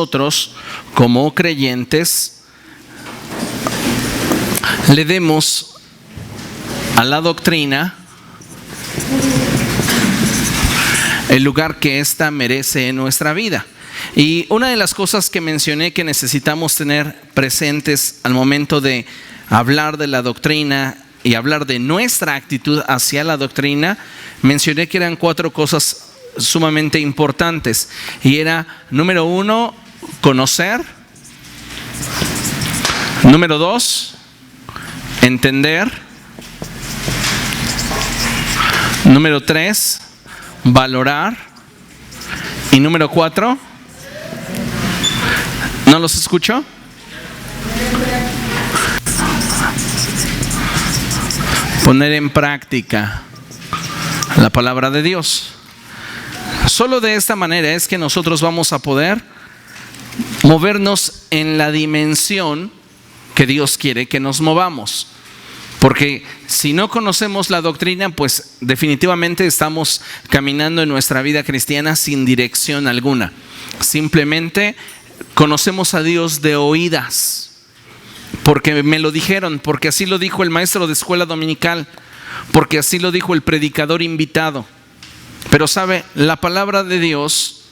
nosotros como creyentes le demos a la doctrina el lugar que ésta merece en nuestra vida. Y una de las cosas que mencioné que necesitamos tener presentes al momento de hablar de la doctrina y hablar de nuestra actitud hacia la doctrina, mencioné que eran 4 cosas sumamente importantes. Y era, número 1, conocer. Número 2, entender. Número 3, valorar. Y número 4, ¿no los escucho? Poner en práctica la palabra de Dios. Solo de esta manera es que nosotros vamos a poder movernos en la dimensión que Dios quiere que nos movamos. Porque si no conocemos la doctrina, pues definitivamente estamos caminando en nuestra vida cristiana sin dirección alguna. Simplemente conocemos a Dios de oídas, porque me lo dijeron, porque así lo dijo el maestro de escuela dominical, porque así lo dijo el predicador invitado. Pero sabe, la palabra de Dios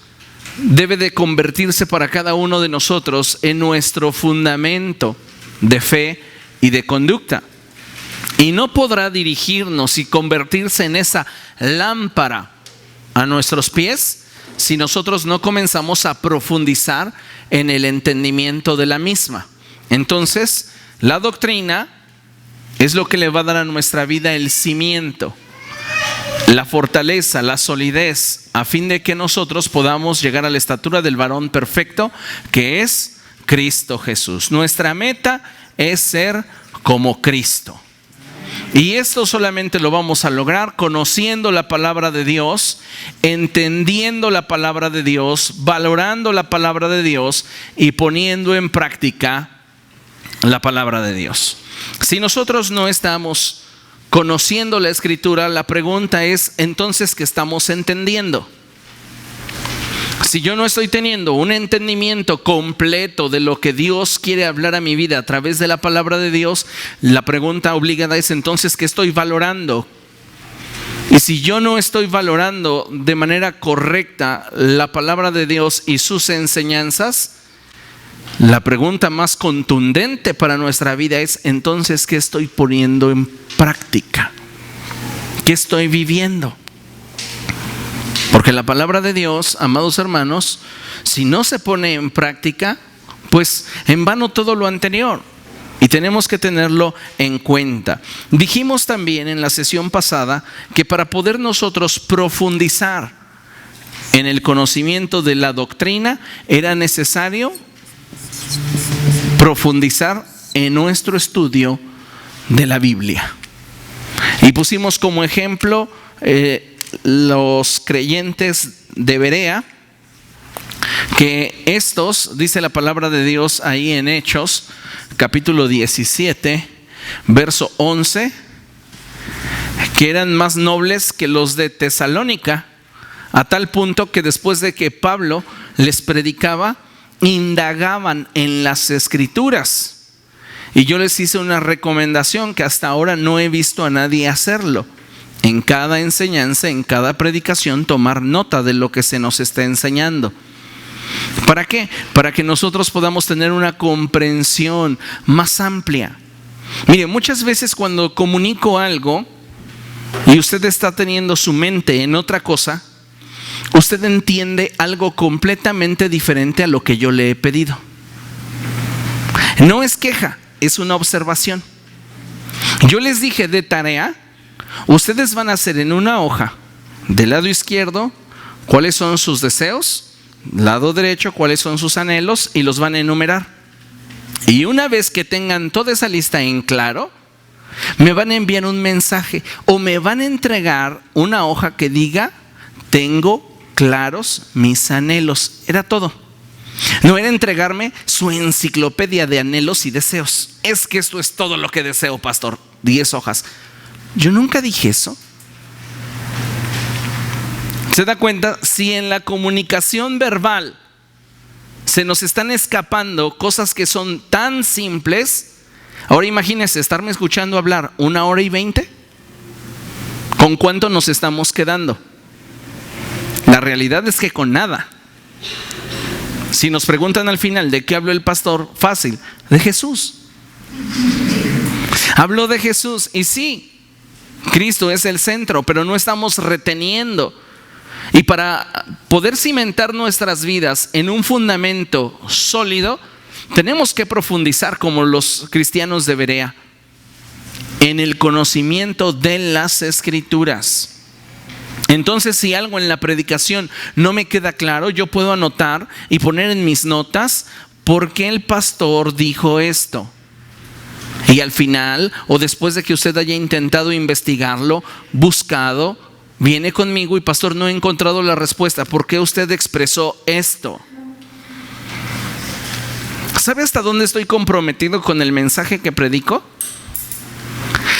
debe de convertirse para cada uno de nosotros en nuestro fundamento de fe y de conducta. Y no podrá dirigirnos y convertirse en esa lámpara a nuestros pies si nosotros no comenzamos a profundizar en el entendimiento de la misma. Entonces, la doctrina es lo que le va a dar a nuestra vida el cimiento, la fortaleza, la solidez, a fin de que nosotros podamos llegar a la estatura del varón perfecto, que es Cristo Jesús. Nuestra meta es ser como Cristo. Y esto solamente lo vamos a lograr conociendo la palabra de Dios, entendiendo la palabra de Dios, valorando la palabra de Dios y poniendo en práctica la palabra de Dios. Si nosotros no estamos conociendo la Escritura, la pregunta es entonces, ¿qué estamos entendiendo? Si yo no estoy teniendo un entendimiento completo de lo que Dios quiere hablar a mi vida a través de la palabra de Dios, la pregunta obligada es entonces, ¿qué estoy valorando? Y si yo no estoy valorando de manera correcta la palabra de Dios y sus enseñanzas, la pregunta más contundente para nuestra vida es entonces, ¿qué estoy poniendo en práctica? ¿Qué estoy viviendo? Porque la palabra de Dios, amados hermanos, si no se pone en práctica, pues en vano todo lo anterior. Y tenemos que tenerlo en cuenta. Dijimos también en la sesión pasada que para poder nosotros profundizar en el conocimiento de la doctrina, era necesario profundizar en nuestro estudio de la Biblia. Y pusimos como ejemplo los creyentes de Berea, que estos, dice la palabra de Dios ahí en Hechos, capítulo 17, verso 11, que eran más nobles que los de Tesalónica, a tal punto que después de que Pablo les predicaba, indagaban en las Escrituras. Y yo les hice una recomendación que hasta ahora no he visto a nadie hacerlo. En cada enseñanza, en cada predicación, tomar nota de lo que se nos está enseñando. ¿Para qué? Para que nosotros podamos tener una comprensión más amplia. Mire, muchas veces cuando comunico algo y usted está teniendo su mente en otra cosa, usted entiende algo completamente diferente a lo que yo le he pedido. No es queja, es una observación. Yo les dije de tarea, ustedes van a hacer en una hoja, del lado izquierdo, cuáles son sus deseos, lado derecho, cuáles son sus anhelos, y los van a enumerar. Y una vez que tengan toda esa lista en claro, me van a enviar un mensaje o me van a entregar una hoja que diga, tengo claros mis anhelos. Era todo. No era entregarme su enciclopedia de anhelos y deseos. Es que esto es todo lo que deseo, pastor. 10 hojas. Yo nunca dije eso. ¿Se da cuenta? Si en la comunicación verbal se nos están escapando cosas que son tan simples. Ahora imagínense estarme escuchando hablar 1 hora y 20. ¿Con cuánto nos estamos quedando? La realidad es que con nada. Si nos preguntan al final de qué habló el pastor, fácil, de Jesús. Habló de Jesús y sí, Cristo es el centro, pero no estamos reteniendo. Y para poder cimentar nuestras vidas en un fundamento sólido, tenemos que profundizar como los cristianos de Berea en el conocimiento de las Escrituras. Entonces, si algo en la predicación no me queda claro, yo puedo anotar y poner en mis notas por qué el pastor dijo esto. Y al final, o después de que usted haya intentado investigarlo, buscado, viene conmigo y pastor, no he encontrado la respuesta. ¿Por qué usted expresó esto? ¿Sabe hasta dónde estoy comprometido con el mensaje que predico?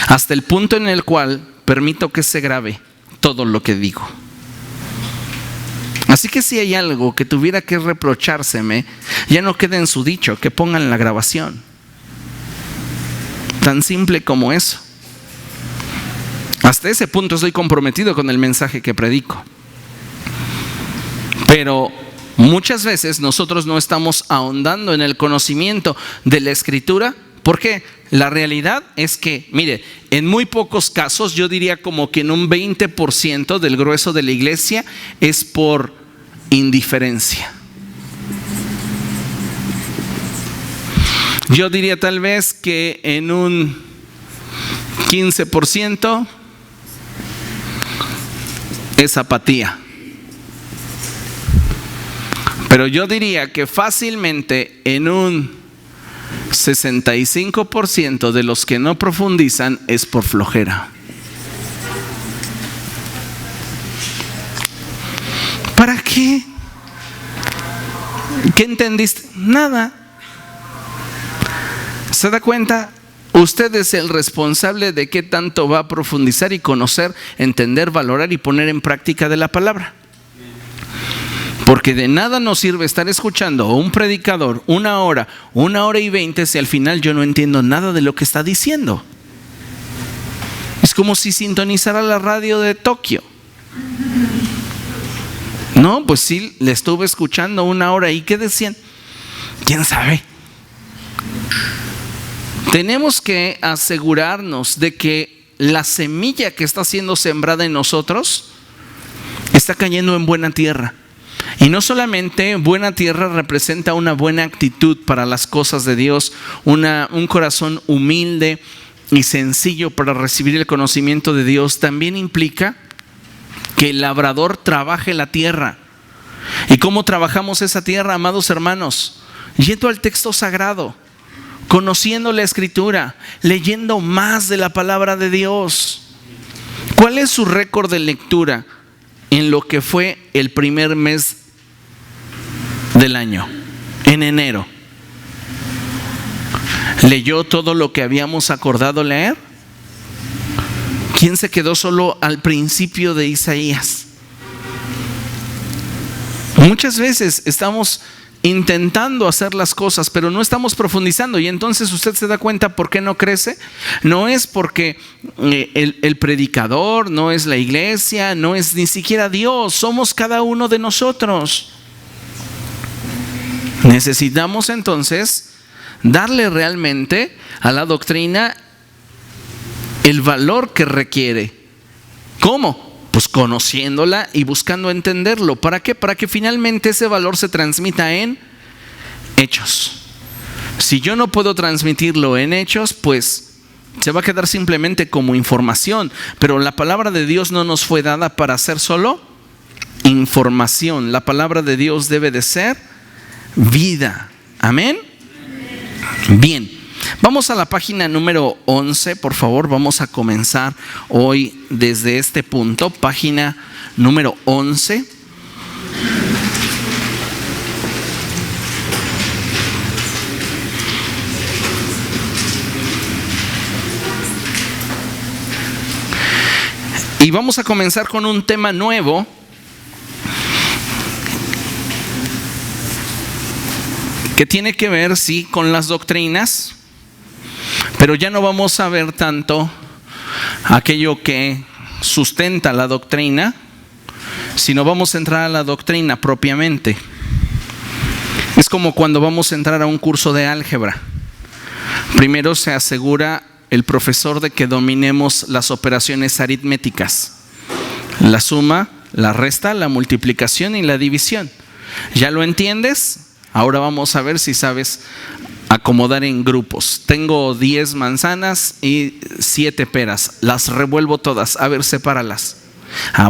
Hasta el punto en el cual permito que se grabe todo lo que digo. Así que si hay algo que tuviera que reprochárseme, ya no quede en su dicho, que pongan la grabación. Tan simple como eso. Hasta ese punto estoy comprometido con el mensaje que predico. Pero muchas veces nosotros no estamos ahondando en el conocimiento de la Escritura. ¿Por qué? La realidad es que, mire, en muy pocos casos, yo diría como que en un 20% del grueso de la iglesia es por indiferencia. Yo diría tal vez que en un 15% es apatía. Pero yo diría que fácilmente en un 65% de los que no profundizan es por flojera. ¿Para qué? ¿Qué entendiste? Nada. ¿Se da cuenta? Usted es el responsable de qué tanto va a profundizar y conocer, entender, valorar y poner en práctica de la palabra. Porque de nada nos sirve estar escuchando a un predicador 1 hora y 20 si al final yo no entiendo nada de lo que está diciendo. Es como si sintonizara la radio de Tokio. No, pues sí, le estuve escuchando 1 hora y ¿qué decían? ¿Quién sabe? Tenemos que asegurarnos de que la semilla que está siendo sembrada en nosotros está cayendo en buena tierra. Y no solamente buena tierra representa una buena actitud para las cosas de Dios, un corazón humilde y sencillo para recibir el conocimiento de Dios, también implica que el labrador trabaje la tierra. ¿Y cómo trabajamos esa tierra, amados hermanos? Yendo al texto sagrado, conociendo la Escritura, leyendo más de la palabra de Dios. ¿Cuál es su récord de lectura en lo que fue el primer mes del año, en enero? ¿Leyó todo lo que habíamos acordado leer? ¿Quién se quedó solo al principio de Isaías? Muchas veces estamos intentando hacer las cosas, pero no estamos profundizando, y entonces usted se da cuenta por qué no crece. No es porque el predicador, no es la iglesia, no es ni siquiera Dios, somos cada uno de nosotros. Necesitamos entonces darle realmente a la doctrina el valor que requiere. ¿Cómo? Pues conociéndola y buscando entenderlo. ¿Para qué? Para que finalmente ese valor se transmita en hechos. Si yo no puedo transmitirlo en hechos, pues se va a quedar simplemente como información. Pero la palabra de Dios no nos fue dada para ser solo información. La palabra de Dios debe de ser vida. Amén. Bien. Vamos a la página número 11, por favor. Vamos a comenzar hoy desde este punto. Página número 11. Y vamos a comenzar con un tema nuevo. que tiene que ver, sí, con las doctrinas, pero ya no vamos a ver tanto aquello que sustenta la doctrina, sino vamos a entrar a la doctrina propiamente. Es como cuando vamos a entrar a un curso de álgebra. Primero se asegura el profesor de que dominemos las operaciones aritméticas: la suma, la resta, la multiplicación y la división. ¿Ya lo entiendes? Ahora vamos a ver si sabes acomodar en grupos. Tengo 10 manzanas y 7 peras. Las revuelvo todas. A ver, sepáralas.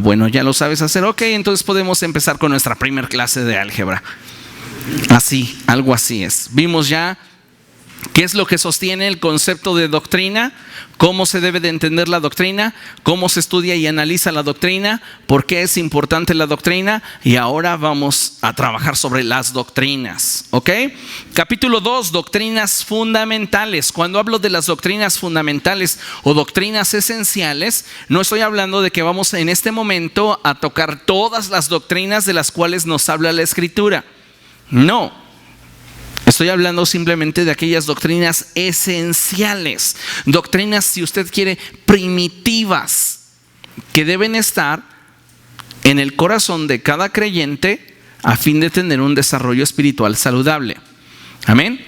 Bueno, ya lo sabes hacer. Ok, entonces podemos empezar con nuestra primer clase de álgebra. Así, algo así es. Vimos ya qué es lo que sostiene el concepto de doctrina, cómo se debe de entender la doctrina, cómo se estudia y analiza la doctrina, por qué es importante la doctrina, y ahora vamos a trabajar sobre las doctrinas. ¿Ok? Capítulo 2, doctrinas fundamentales. Cuando hablo de las doctrinas fundamentales o doctrinas esenciales, no estoy hablando de que vamos en este momento a tocar todas las doctrinas de las cuales nos habla la Escritura. No. Estoy hablando simplemente de aquellas doctrinas esenciales, doctrinas, si usted quiere, primitivas, que deben estar en el corazón de cada creyente a fin de tener un desarrollo espiritual saludable. Amén.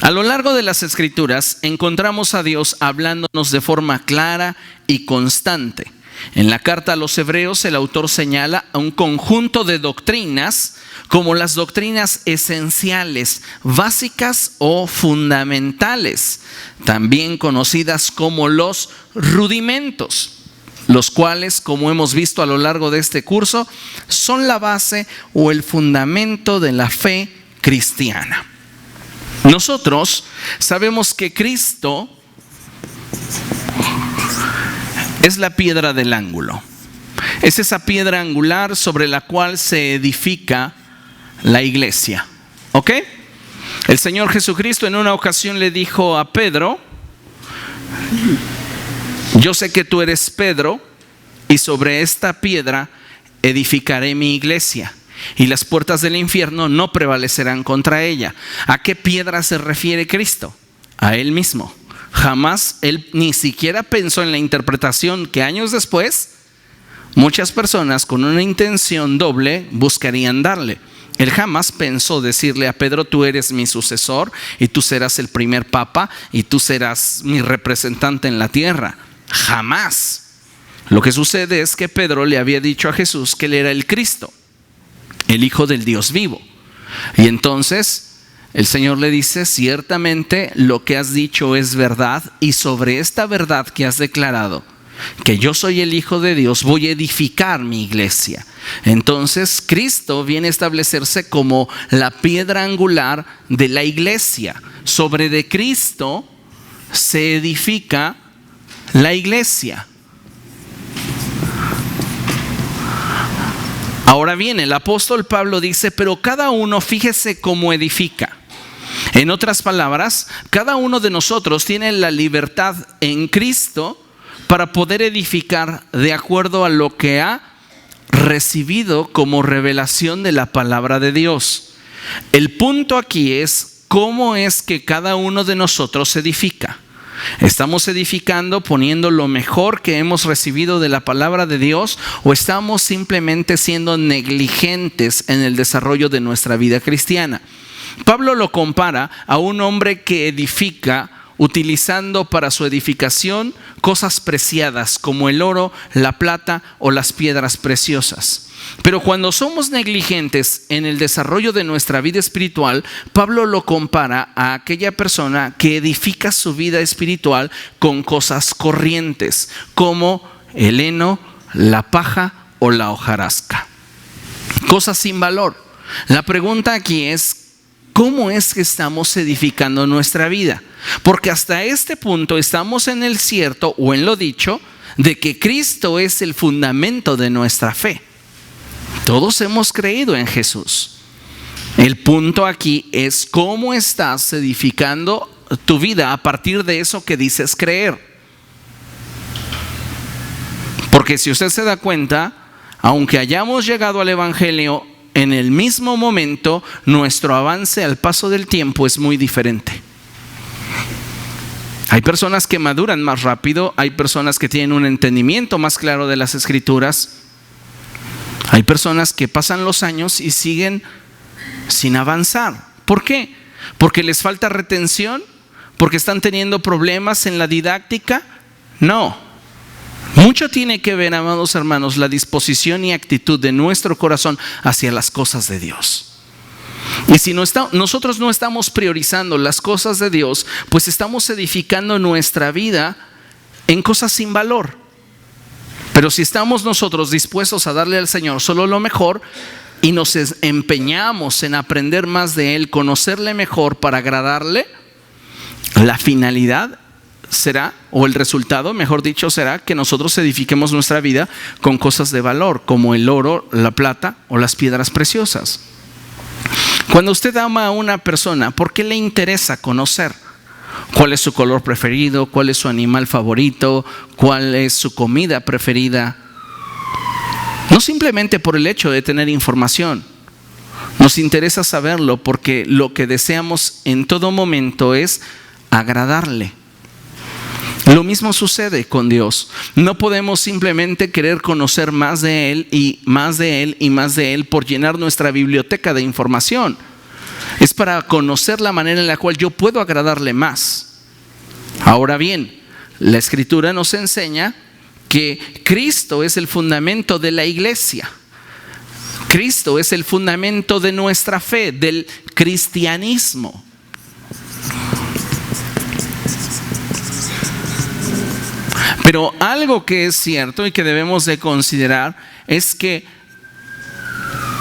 A lo largo de las Escrituras encontramos a Dios hablándonos de forma clara y constante. En la carta a los Hebreos, el autor señala a un conjunto de doctrinas como las doctrinas esenciales, básicas o fundamentales, también conocidas como los rudimentos, los cuales, como hemos visto a lo largo de este curso, son la base o el fundamento de la fe cristiana. Nosotros sabemos que Cristo es la piedra del ángulo. Es esa piedra angular sobre la cual se edifica la iglesia. ¿Ok? El Señor Jesucristo en una ocasión le dijo a Pedro: yo sé que tú eres Pedro, y sobre esta piedra edificaré mi iglesia, y las puertas del infierno no prevalecerán contra ella. ¿A qué piedra se refiere Cristo? A Él mismo. Jamás Él ni siquiera pensó en la interpretación que años después muchas personas con una intención doble buscarían darle. Él jamás pensó decirle a Pedro: tú eres mi sucesor y tú serás el primer papa y tú serás mi representante en la tierra. Jamás. Lo que sucede es que Pedro le había dicho a Jesús que Él era el Cristo, el Hijo del Dios vivo. Y entonces el Señor le dice: ciertamente lo que has dicho es verdad, y sobre esta verdad que has declarado, que yo soy el Hijo de Dios, voy a edificar mi iglesia. Entonces Cristo viene a establecerse como la piedra angular de la iglesia. Sobre de Cristo se edifica la iglesia. Ahora bien, el apóstol Pablo dice: pero cada uno fíjese cómo edifica. En otras palabras, cada uno de nosotros tiene la libertad en Cristo para poder edificar de acuerdo a lo que ha recibido como revelación de la palabra de Dios. El punto aquí es cómo es que cada uno de nosotros edifica. ¿Estamos edificando poniendo lo mejor que hemos recibido de la palabra de Dios, o estamos simplemente siendo negligentes en el desarrollo de nuestra vida cristiana? Pablo lo compara a un hombre que edifica utilizando para su edificación cosas preciadas como el oro, la plata o las piedras preciosas. Pero cuando somos negligentes en el desarrollo de nuestra vida espiritual, Pablo lo compara a aquella persona que edifica su vida espiritual con cosas corrientes, como el heno, la paja o la hojarasca. Cosas sin valor. La pregunta aquí es: ¿cómo es que estamos edificando nuestra vida? Porque hasta este punto estamos en el cierto o en lo dicho de que Cristo es el fundamento de nuestra fe. Todos hemos creído en Jesús. El punto aquí es cómo estás edificando tu vida a partir de eso que dices creer. Porque si usted se da cuenta, aunque hayamos llegado al Evangelio en el mismo momento nuestro avance al paso del tiempo es muy diferente. Hay personas que maduran más rápido, hay personas que tienen un entendimiento más claro de las Escrituras, hay personas que pasan los años y siguen sin avanzar. ¿Por qué? ¿Porque les falta retención? ¿Porque están teniendo problemas en la didáctica? No. Mucho tiene que ver, amados hermanos, la disposición y actitud de nuestro corazón hacia las cosas de Dios. Y si nosotros no estamos priorizando las cosas de Dios, pues estamos edificando nuestra vida en cosas sin valor. Pero si estamos nosotros dispuestos a darle al Señor solo lo mejor y nos empeñamos en aprender más de Él, conocerle mejor para agradarle, la finalidad será, o el resultado, mejor dicho, será que nosotros edifiquemos nuestra vida con cosas de valor, como el oro, la plata o las piedras preciosas. Cuando usted ama a una persona, ¿por qué le interesa conocer? ¿Cuál es su color preferido? ¿Cuál es su animal favorito? ¿Cuál es su comida preferida? No simplemente por el hecho de tener información. Nos interesa saberlo porque lo que deseamos en todo momento es agradarle. Lo mismo sucede con Dios. No podemos simplemente querer conocer más de Él y más de Él y más de Él por llenar nuestra biblioteca de información. Es para conocer la manera en la cual yo puedo agradarle más. Ahora bien, la Escritura nos enseña que Cristo es el fundamento de la iglesia. Cristo es el fundamento de nuestra fe, del cristianismo. Pero algo que es cierto y que debemos de considerar es que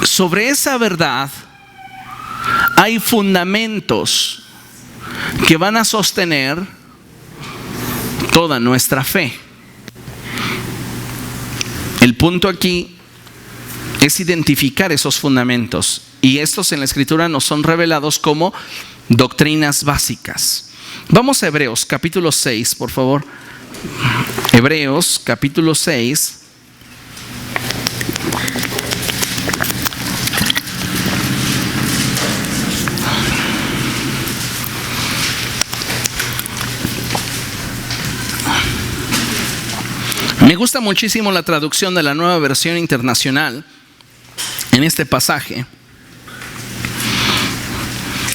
sobre esa verdad hay fundamentos que van a sostener toda nuestra fe. El punto aquí es identificar esos fundamentos, y estos en la Escritura nos son revelados como doctrinas básicas. Vamos a Hebreos capítulo 6, por favor. Hebreos capítulo 6. Me gusta muchísimo la traducción de la Nueva Versión Internacional en este pasaje.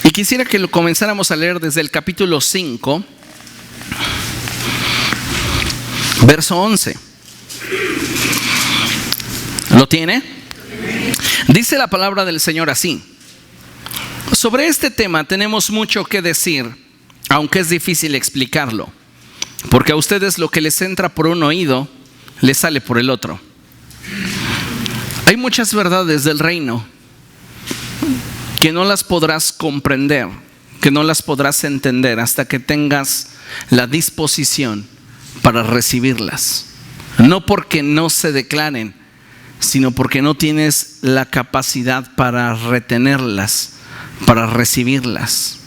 Y quisiera que lo comenzáramos a leer desde el capítulo 5, verso 11. ¿Lo tiene? Dice la palabra del Señor así: sobre este tema tenemos mucho que decir, aunque es difícil explicarlo, porque a ustedes lo que les entra por un oído les sale por el otro. Hay muchas verdades del reino que no las podrás comprender, que no las podrás entender hasta que tengas la disposición para recibirlas. No porque no se declaren, sino porque no tienes la capacidad para retenerlas, para recibirlas.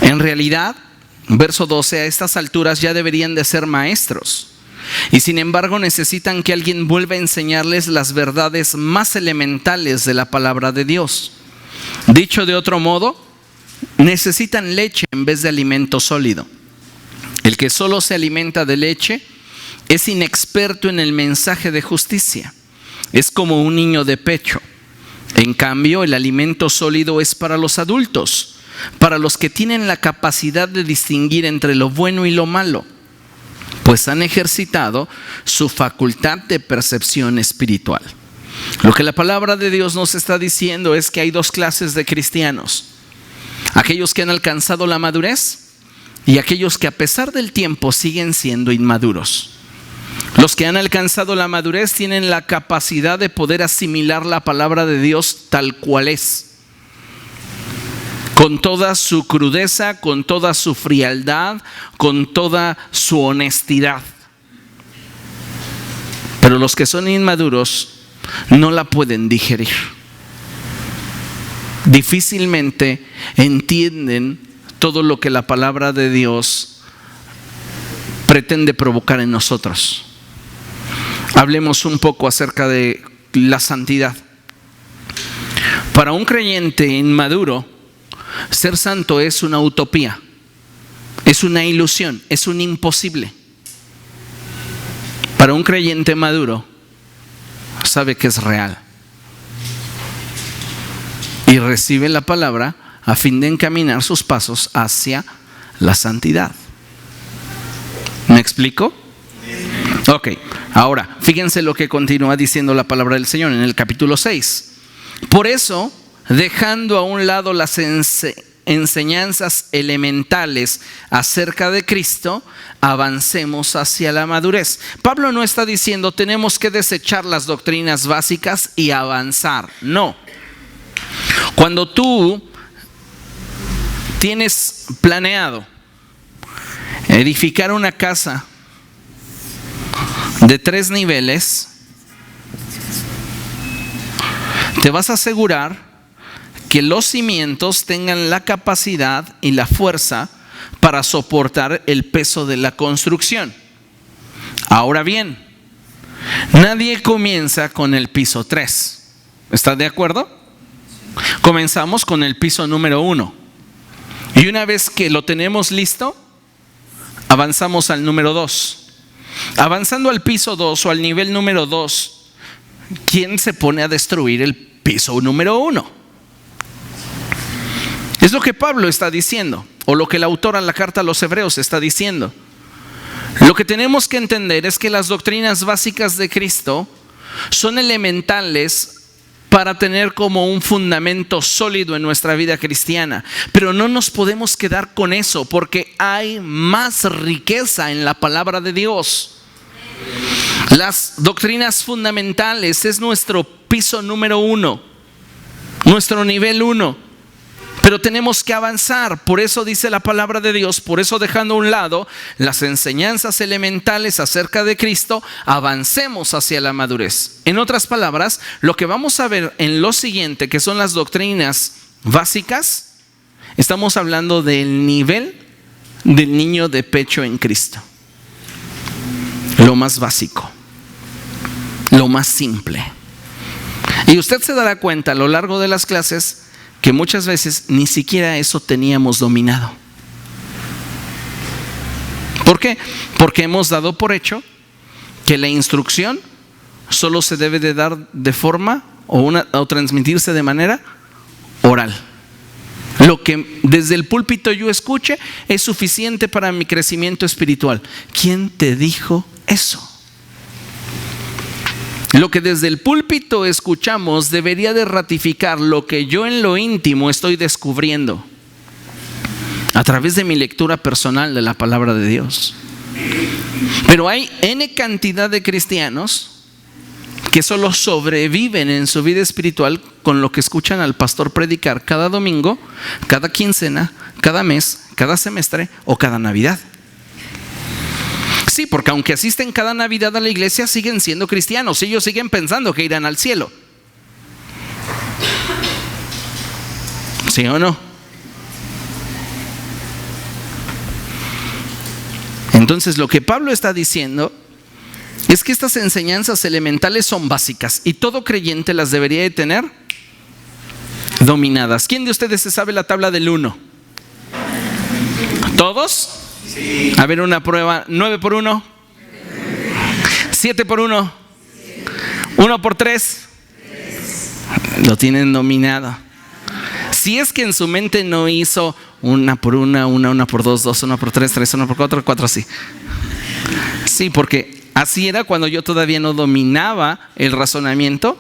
En realidad, verso 12, a estas alturas ya deberían de ser maestros, y sin embargo necesitan que alguien vuelva a enseñarles las verdades más elementales de la palabra de Dios. Dicho de otro modo, necesitan leche en vez de alimento sólido. El que solo se alimenta de leche es inexperto en el mensaje de justicia. Es como un niño de pecho. En cambio, el alimento sólido es para los adultos, para los que tienen la capacidad de distinguir entre lo bueno y lo malo, pues han ejercitado su facultad de percepción espiritual. Lo que la palabra de Dios nos está diciendo es que hay dos clases de cristianos: aquellos que han alcanzado la madurez y aquellos que a pesar del tiempo siguen siendo inmaduros. Los que han alcanzado la madurez tienen la capacidad de poder asimilar la palabra de Dios tal cual es, con toda su crudeza, con toda su frialdad, con toda su honestidad. Pero los que son inmaduros no la pueden digerir. Difícilmente entienden todo lo que la palabra de Dios pretende provocar en nosotros. Hablemos un poco acerca de la santidad. Para un creyente inmaduro, ser santo es una utopía, es una ilusión, es un imposible. Para un creyente maduro, sabe que es real y recibe la palabra a fin de encaminar sus pasos hacia la santidad. ¿Me explico? Ok, ahora fíjense lo que continúa diciendo la palabra del Señor en el capítulo 6. Por eso, dejando a un lado las enseñanzas elementales acerca de Cristo, avancemos hacia la madurez. Pablo no está diciendo tenemos que desechar las doctrinas básicas y avanzar. No. Cuando tú tienes planeado edificar una casa de 3 niveles, te vas a asegurar que los cimientos tengan la capacidad y la fuerza para soportar el peso de la construcción. Ahora bien, nadie comienza con el piso 3. ¿Estás de acuerdo? Comenzamos con el piso número 1. Y una vez que lo tenemos listo, avanzamos al número 2. Avanzando al piso 2 o al nivel número 2, ¿quién se pone a destruir el piso número 1? Es lo que Pablo está diciendo, o lo que el autor en la carta a los Hebreos está diciendo. Lo que tenemos que entender es que las doctrinas básicas de Cristo son elementales para tener como un fundamento sólido en nuestra vida cristiana. Pero no nos podemos quedar con eso, porque hay más riqueza en la palabra de Dios. Las doctrinas fundamentales es nuestro piso número 1, nuestro nivel 1. Pero tenemos que avanzar. Por eso dice la palabra de Dios, por eso dejando a un lado las enseñanzas elementales acerca de Cristo, avancemos hacia la madurez. En otras palabras, lo que vamos a ver en lo siguiente, que son las doctrinas básicas, estamos hablando del nivel del niño de pecho en Cristo. Lo más básico, lo más simple. Y usted se dará cuenta a lo largo de las clases que muchas veces ni siquiera eso teníamos dominado. ¿Por qué? Porque hemos dado por hecho que la instrucción solo se debe de dar de forma o transmitirse de manera oral. Lo que desde el púlpito yo escuche es suficiente para mi crecimiento espiritual. ¿Quién te dijo eso? Lo que desde el púlpito escuchamos debería de ratificar lo que yo en lo íntimo estoy descubriendo a través de mi lectura personal de la palabra de Dios. Pero hay N cantidad de cristianos que solo sobreviven en su vida espiritual con lo que escuchan al pastor predicar cada domingo, cada quincena, cada mes, cada semestre o cada Navidad. Sí, porque aunque asisten cada Navidad a la iglesia, siguen siendo cristianos. Ellos siguen pensando que irán al cielo. ¿Sí o no? Entonces, lo que Pablo está diciendo es que estas enseñanzas elementales son básicas y todo creyente las debería de tener dominadas. ¿Quién de ustedes se sabe la tabla del 1? ¿Todos? Sí. A ver, una prueba. 9 por 1, 7 por 1, 1 por 3. Lo tienen dominado. Si es que en su mente no hizo 1 por 1, 1 por 2, 2, 1 por 3, 3, 1 por 4, 4 así. Sí, porque así era cuando yo todavía no dominaba el razonamiento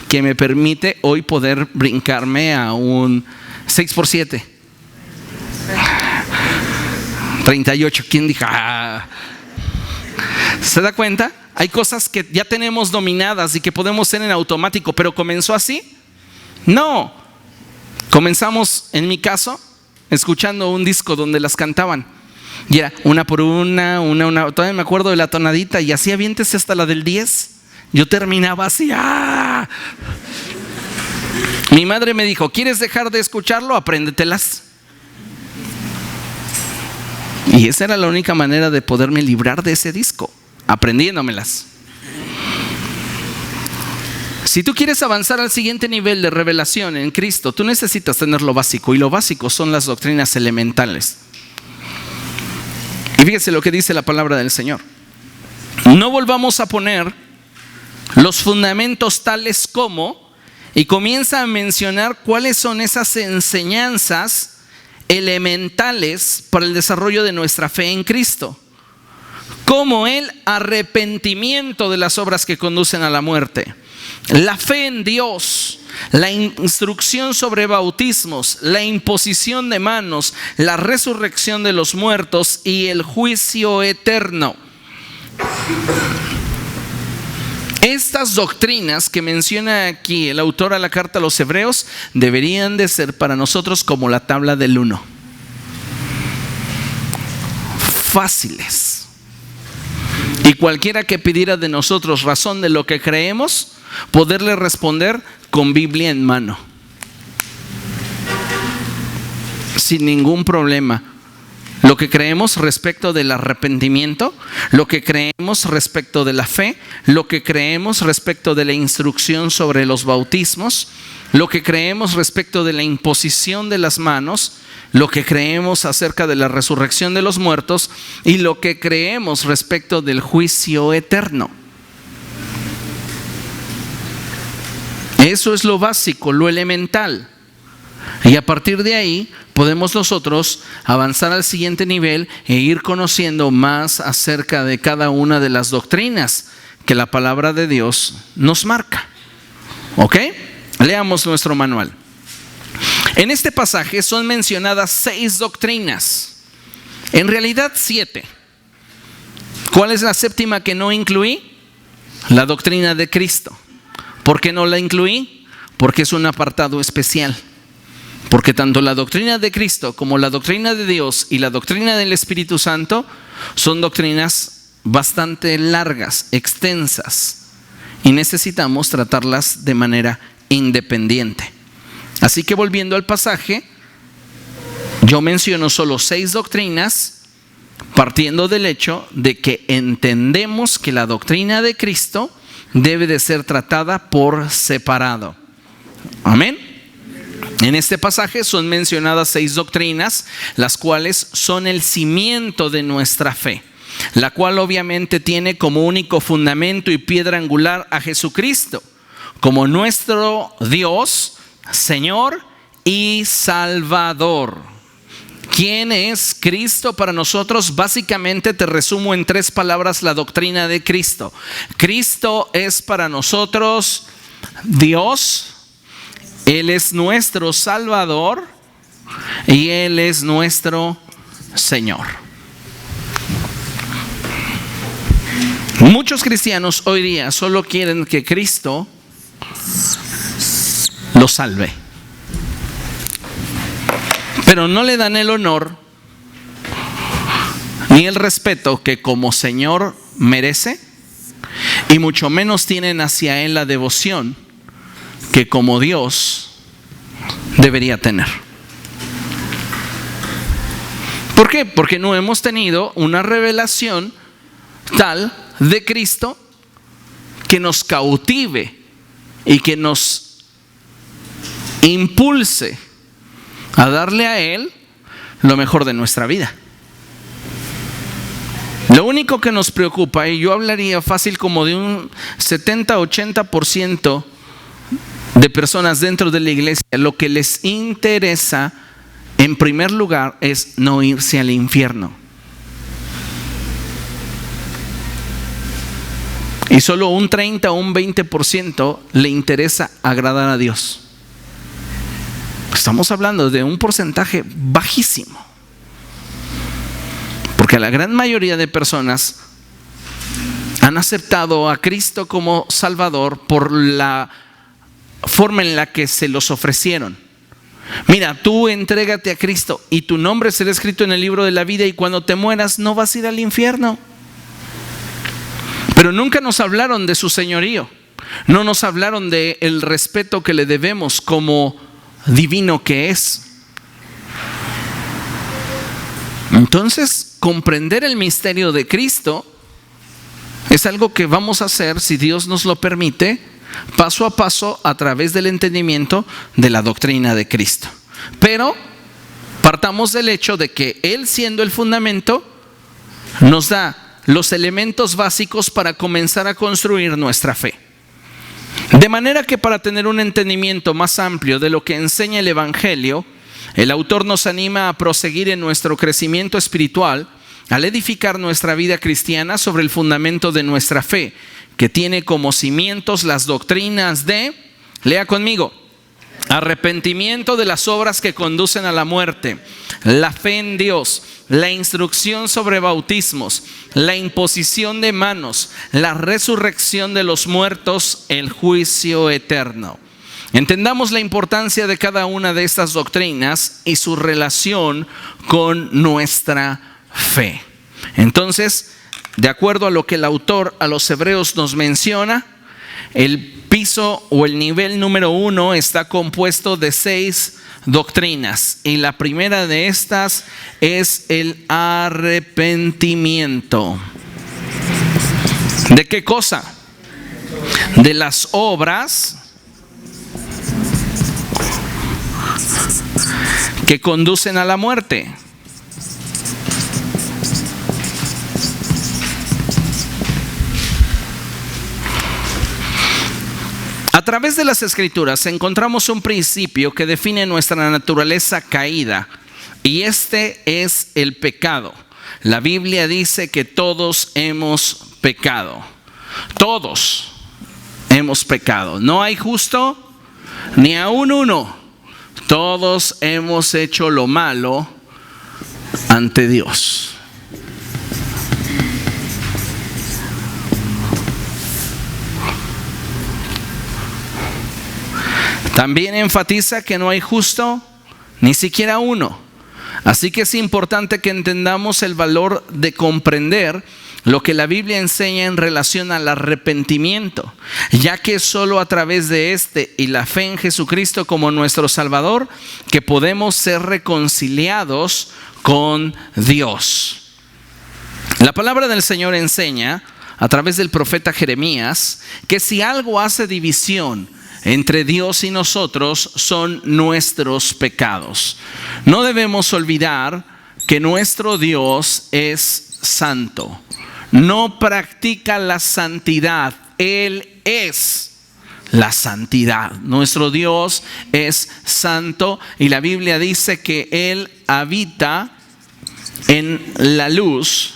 que me permite hoy poder brincarme a un 6 por 7. 38, ¿quién dijo? ¿Se da cuenta? Hay cosas que ya tenemos dominadas y que podemos hacer en automático, pero ¿comenzó así? No. Comenzamos, en mi caso, escuchando un disco donde las cantaban. Y era 1 por 1, todavía me acuerdo de la tonadita, y así aviéntese hasta la del 10. Yo terminaba así. ¡Ah! Mi madre me dijo, ¿quieres dejar de escucharlo? Apréndetelas. Y esa era la única manera de poderme librar de ese disco, aprendiéndomelas. Si tú quieres avanzar al siguiente nivel de revelación en Cristo, tú necesitas tener lo básico, y lo básico son las doctrinas elementales. Y fíjese lo que dice la palabra del Señor. No volvamos a poner los fundamentos tales como, y comienza a mencionar cuáles son esas enseñanzas elementales para el desarrollo de nuestra fe en Cristo, como el arrepentimiento de las obras que conducen a la muerte, la fe en Dios, la instrucción sobre bautismos, la imposición de manos, la resurrección de los muertos y el juicio eterno. Estas doctrinas que menciona aquí el autor a la carta a los Hebreos deberían de ser para nosotros como la tabla del 1. Fáciles. Y cualquiera que pidiera de nosotros razón de lo que creemos, poderle responder con Biblia en mano, sin ningún problema. Lo que creemos respecto del arrepentimiento, lo que creemos respecto de la fe, lo que creemos respecto de la instrucción sobre los bautismos, lo que creemos respecto de la imposición de las manos, lo que creemos acerca de la resurrección de los muertos y lo que creemos respecto del juicio eterno. Eso es lo básico, lo elemental. Y a partir de ahí podemos nosotros avanzar al siguiente nivel e ir conociendo más acerca de cada una de las doctrinas que la palabra de Dios nos marca. ¿Ok? Leamos nuestro manual. En este pasaje son mencionadas 6 doctrinas. En realidad 7. ¿Cuál es la séptima que no incluí? La doctrina de Cristo. ¿Por qué no la incluí? Porque es un apartado especial. Porque tanto la doctrina de Cristo como la doctrina de Dios y la doctrina del Espíritu Santo son doctrinas bastante largas, extensas, y necesitamos tratarlas de manera independiente. Así que volviendo al pasaje, yo menciono solo 6 doctrinas, partiendo del hecho de que entendemos que la doctrina de Cristo debe de ser tratada por separado. Amén. En este pasaje son mencionadas 6 doctrinas, las cuales son el cimiento de nuestra fe, la cual obviamente tiene como único fundamento y piedra angular a Jesucristo, como nuestro Dios, Señor y Salvador. ¿Quién es Cristo para nosotros? Básicamente te resumo en 3 palabras la doctrina de Cristo. Cristo es para nosotros Dios, Él es nuestro Salvador y Él es nuestro Señor. Muchos cristianos hoy día solo quieren que Cristo los salve, pero no le dan el honor ni el respeto que como Señor merece, y mucho menos tienen hacia Él la devoción que como Dios debería tener. ¿Por qué? Porque no hemos tenido una revelación tal de Cristo que nos cautive y que nos impulse a darle a Él lo mejor de nuestra vida. Lo único que nos preocupa, y yo hablaría fácil como de un 70-80% de personas dentro de la iglesia, lo que les interesa en primer lugar es no irse al infierno. Y solo un 30 o un 20% le interesa agradar a Dios. Estamos hablando de un porcentaje bajísimo. Porque la gran mayoría de personas han aceptado a Cristo como Salvador por la forma en la que se los ofrecieron. Mira, tú entrégate a Cristo y tu nombre será escrito en el libro de la vida, y cuando te mueras no vas a ir al infierno. Pero nunca nos hablaron de su señorío. No nos hablaron de el respeto que le debemos como divino que es. Entonces, comprender el misterio de Cristo es algo que vamos a hacer, si Dios nos lo permite, paso a paso a través del entendimiento de la doctrina de Cristo. Pero partamos del hecho de que Él, siendo el fundamento, nos da los elementos básicos para comenzar a construir nuestra fe. De manera que para tener un entendimiento más amplio de lo que enseña el Evangelio, el autor nos anima a proseguir en nuestro crecimiento espiritual al edificar nuestra vida cristiana sobre el fundamento de nuestra fe, que tiene como cimientos las doctrinas de, lea conmigo, arrepentimiento de las obras que conducen a la muerte, la fe en Dios, la instrucción sobre bautismos, la imposición de manos, la resurrección de los muertos, el juicio eterno. Entendamos la importancia de cada una de estas doctrinas y su relación con nuestra fe. Entonces, de acuerdo a lo que el autor a los hebreos nos menciona, el piso o el nivel número 1 está compuesto de 6 doctrinas, y la primera de estas es el arrepentimiento. ¿De qué cosa? De las obras que conducen a la muerte. A través de las Escrituras encontramos un principio que define nuestra naturaleza caída, y este es el pecado. La Biblia dice que todos hemos pecado. Todos hemos pecado. No hay justo ni aún uno. Todos hemos hecho lo malo ante Dios. También enfatiza que no hay justo ni siquiera uno. Así que es importante que entendamos el valor de comprender lo que la Biblia enseña en relación al arrepentimiento, ya que es solo a través de este y la fe en Jesucristo como nuestro Salvador que podemos ser reconciliados con Dios. La palabra del Señor enseña a través del profeta Jeremías que si algo hace división entre Dios y nosotros son nuestros pecados. No debemos olvidar que nuestro Dios es santo. No practica la santidad. Él es la santidad. Nuestro Dios es santo y la Biblia dice que Él habita en la luz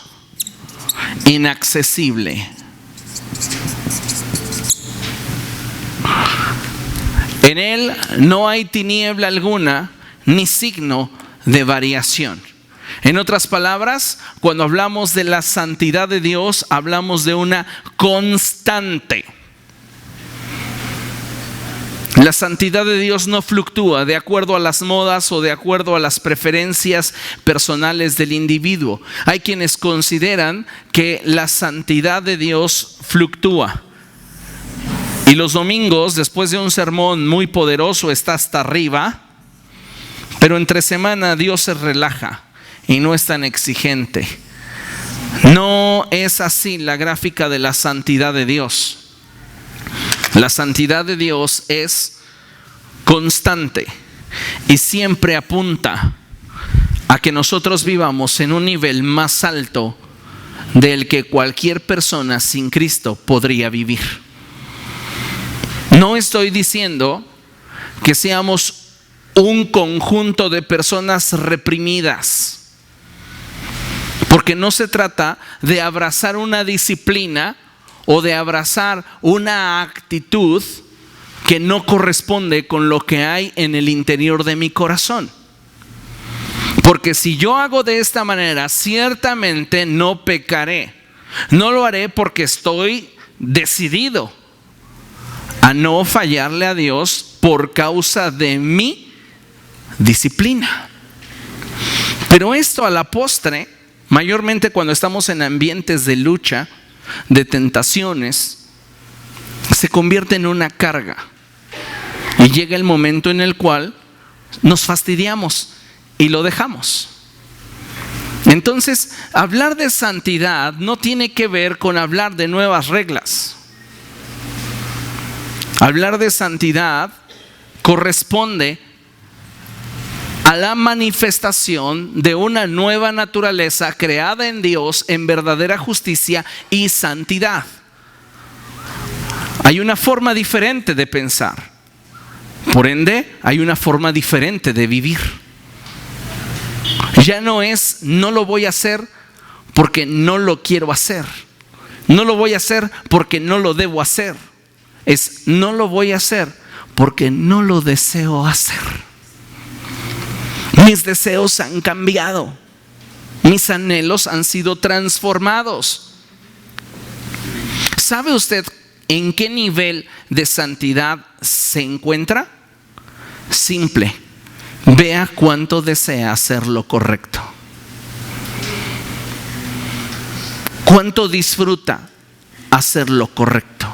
inaccesible. En Él no hay tiniebla alguna ni signo de variación. En otras palabras, cuando hablamos de la santidad de Dios, hablamos de una constante. La santidad de Dios no fluctúa de acuerdo a las modas o de acuerdo a las preferencias personales del individuo. Hay quienes consideran que la santidad de Dios fluctúa. Y los domingos, después de un sermón muy poderoso, está hasta arriba, pero entre semana Dios se relaja y no es tan exigente. No es así la gráfica de la santidad de Dios. La santidad de Dios es constante y siempre apunta a que nosotros vivamos en un nivel más alto del que cualquier persona sin Cristo podría vivir. No estoy diciendo que seamos un conjunto de personas reprimidas, porque no se trata de abrazar una disciplina o de abrazar una actitud que no corresponde con lo que hay en el interior de mi corazón. Porque si yo hago de esta manera, ciertamente no pecaré. No lo haré porque estoy decidido a no fallarle a Dios por causa de mi disciplina. Pero esto a la postre, mayormente cuando estamos en ambientes de lucha, de tentaciones, se convierte en una carga. Y llega el momento en el cual nos fastidiamos y lo dejamos. Entonces, hablar de santidad no tiene que ver con hablar de nuevas reglas. Hablar de santidad corresponde a la manifestación de una nueva naturaleza creada en Dios en verdadera justicia y santidad. Hay una forma diferente de pensar. Por ende, hay una forma diferente de vivir. Ya no es no lo voy a hacer porque no lo quiero hacer. No lo voy a hacer porque no lo debo hacer. Es no lo voy a hacer porque no lo deseo hacer. Mis deseos han cambiado. Mis anhelos han sido transformados. ¿Sabe usted en qué nivel de santidad se encuentra? Simple. Vea cuánto desea hacer lo correcto. Cuánto disfruta hacer lo correcto.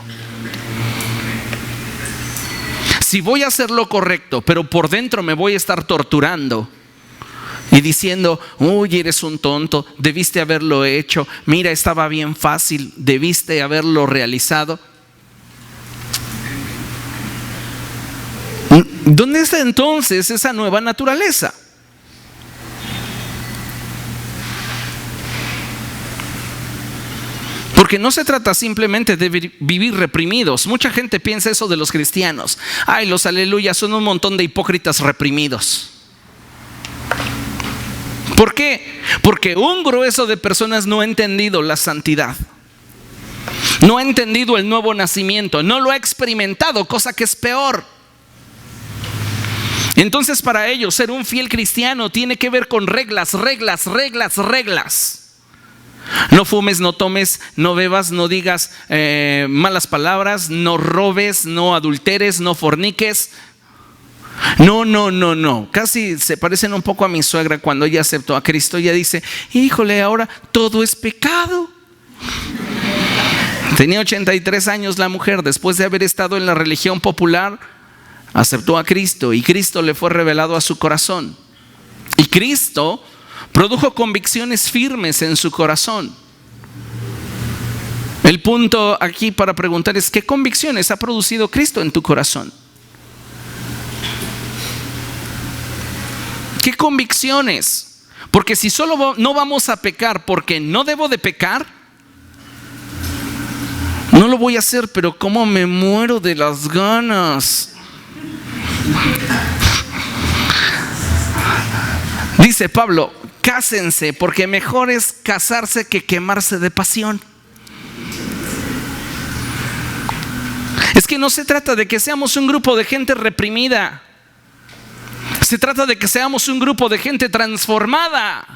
Si voy a hacer lo correcto, pero por dentro me voy a estar torturando y diciendo, uy, eres un tonto, debiste haberlo hecho, mira, estaba bien fácil, debiste haberlo realizado. ¿Dónde está entonces esa nueva naturaleza? Porque no se trata simplemente de vivir reprimidos. Mucha gente piensa eso de los cristianos. Ay, los aleluyas son un montón de hipócritas reprimidos. ¿Por qué? Porque un grueso de personas no ha entendido la santidad. No ha entendido el nuevo nacimiento. No lo ha experimentado, cosa que es peor. Entonces, para ellos, ser un fiel cristiano tiene que ver con reglas. No fumes, no tomes, no bebas, no digas malas palabras, no robes, no adulteres, no forniques. No. Casi se parecen un poco a mi suegra cuando ella aceptó a Cristo. Ella dice, híjole, ahora todo es pecado. Tenía 83 años la mujer, después de haber estado en la religión popular, aceptó a Cristo y Cristo le fue revelado a su corazón. Y Cristo produjo convicciones firmes en su corazón. El punto aquí para preguntar es, ¿qué convicciones ha producido Cristo en tu corazón? ¿Qué convicciones? Porque si solo no vamos a pecar porque no debo de pecar, no lo voy a hacer, pero cómo me muero de las ganas. Dice Pablo, cásense, porque mejor es casarse que quemarse de pasión. Es que no se trata de que seamos un grupo de gente reprimida. Se trata de que seamos un grupo de gente transformada.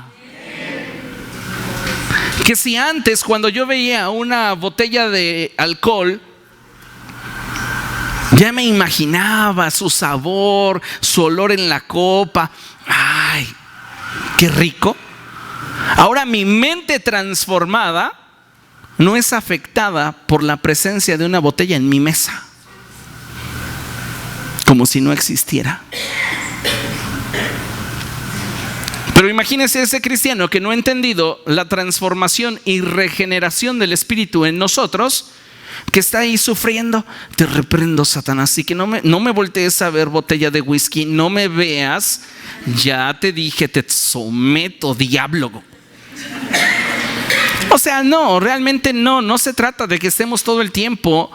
Que si antes, cuando yo veía una botella de alcohol, ya me imaginaba su sabor, su olor en la copa. ¡Ay, qué rico! Ahora mi mente transformada no es afectada por la presencia de una botella en mi mesa, como si no existiera. Pero imagínese ese cristiano que no ha entendido la transformación y regeneración del Espíritu en nosotros, que está ahí sufriendo. Te reprendo, Satanás, así que no me voltees a ver, botella de whisky, no me veas, ya te dije, te someto, diablo. O sea, no, realmente no se trata de que estemos todo el tiempo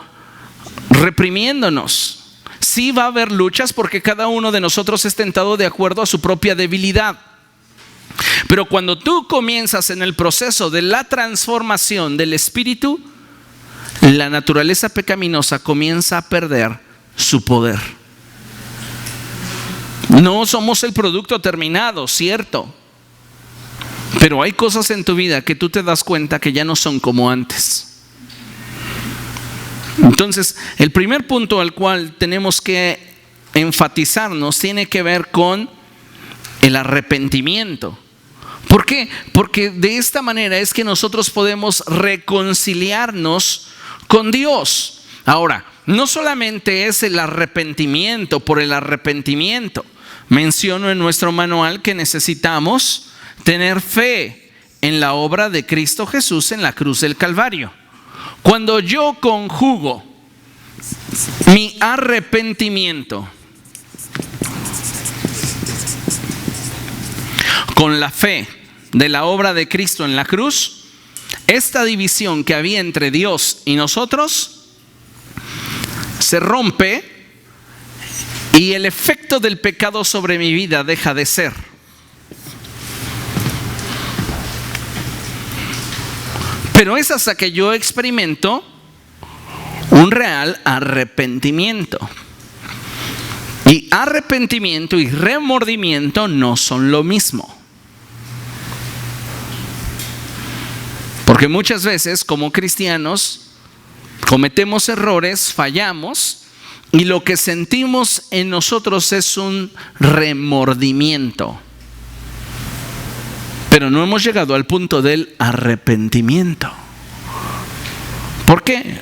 reprimiéndonos. Sí va a haber luchas porque cada uno de nosotros es tentado de acuerdo a su propia debilidad. Pero cuando tú comienzas en el proceso de la transformación del Espíritu, la naturaleza pecaminosa comienza a perder su poder. No somos el producto terminado, cierto, pero hay cosas en tu vida que tú te das cuenta que ya no son como antes. Entonces, el primer punto al cual tenemos que enfatizarnos tiene que ver con el arrepentimiento. ¿Por qué? Porque de esta manera es que nosotros podemos reconciliarnos con Dios. Ahora, no solamente es el arrepentimiento por el arrepentimiento. Menciono en nuestro manual que necesitamos tener fe en la obra de Cristo Jesús en la cruz del Calvario. Cuando yo conjugo mi arrepentimiento con la fe de la obra de Cristo en la cruz, esta división que había entre Dios y nosotros se rompe y el efecto del pecado sobre mi vida deja de ser. Pero es hasta que yo experimento un real arrepentimiento. Y arrepentimiento y remordimiento no son lo mismo. Porque muchas veces como cristianos cometemos errores, fallamos, y lo que sentimos en nosotros es un remordimiento. Pero no hemos llegado al punto del arrepentimiento. ¿Por qué?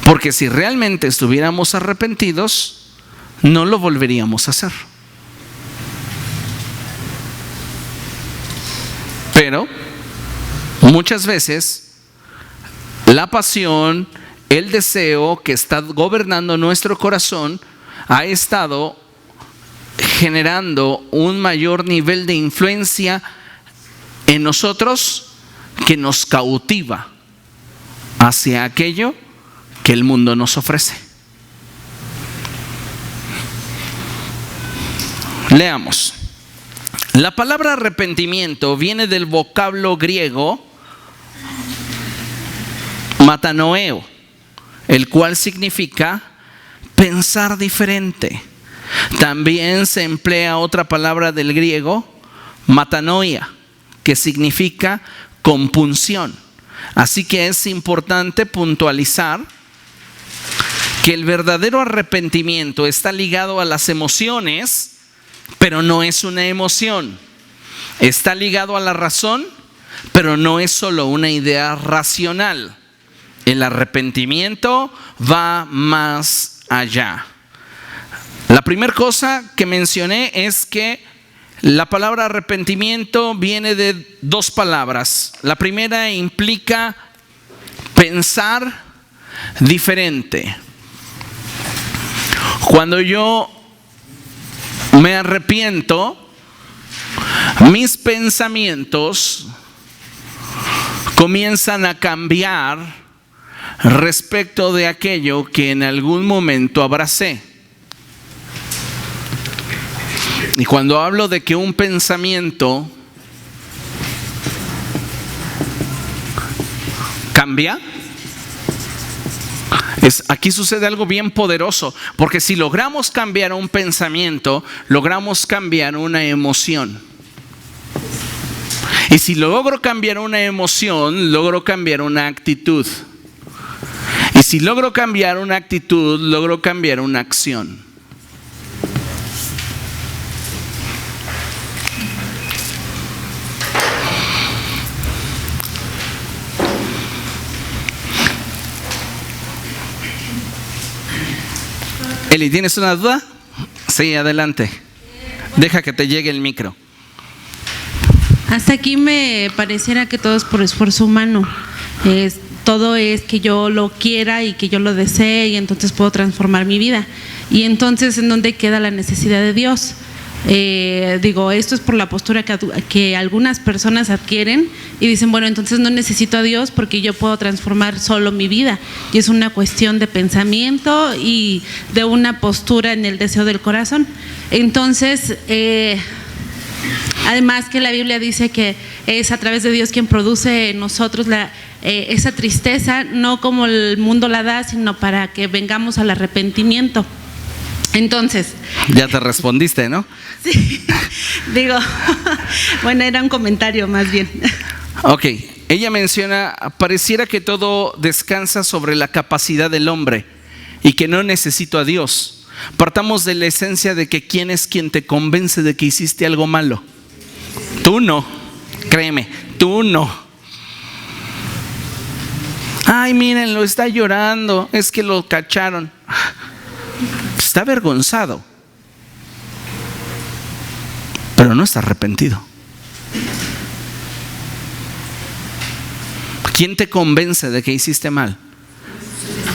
Porque si realmente estuviéramos arrepentidos, no lo volveríamos a hacer. Pero muchas veces la pasión, el deseo que está gobernando nuestro corazón ha estado generando un mayor nivel de influencia en nosotros que nos cautiva hacia aquello que el mundo nos ofrece. Leamos. La palabra arrepentimiento viene del vocablo griego matanoeo, el cual significa pensar diferente. También se emplea otra palabra del griego, matanoia, que significa compunción. Así que es importante puntualizar que el verdadero arrepentimiento está ligado a las emociones, pero no es una emoción. Está ligado a la razón, pero no es solo una idea racional. El arrepentimiento va más allá. La primera cosa que mencioné es que la palabra arrepentimiento viene de dos palabras. La primera implica pensar diferente. Cuando yo me arrepiento, mis pensamientos comienzan a cambiar respecto de aquello que en algún momento abracé. Y cuando hablo de que un pensamiento cambia, aquí sucede algo bien poderoso, porque si logramos cambiar un pensamiento, logramos cambiar una emoción. Y si logro cambiar una emoción, logro cambiar una actitud. Y si logro cambiar una actitud, logro cambiar una acción. Eli, ¿tienes una duda? Sí, adelante. Deja que te llegue el micro. Hasta aquí me pareciera que todo es por esfuerzo humano. Todo es que yo lo quiera y que yo lo desee y entonces puedo transformar mi vida. Y entonces, ¿en dónde queda la necesidad de Dios? Esto es por la postura que algunas personas adquieren y dicen, bueno, entonces no necesito a Dios porque yo puedo transformar solo mi vida. Y es una cuestión de pensamiento y de una postura en el deseo del corazón. Entonces, además que la Biblia dice que es a través de Dios quien produce en nosotros esa tristeza, no como el mundo la da, sino para que vengamos al arrepentimiento. Entonces, ya te respondiste, ¿no? Sí, bueno, era un comentario más bien. Ok, ella menciona, pareciera que todo descansa sobre la capacidad del hombre y que no necesito a Dios. Partamos de la esencia de que ¿quién es quien te convence de que hiciste algo malo? Tú no, créeme, tú no. Ay, mírenlo, está llorando, es que lo cacharon. Está avergonzado, pero no está arrepentido. ¿Quién te convence de que hiciste mal?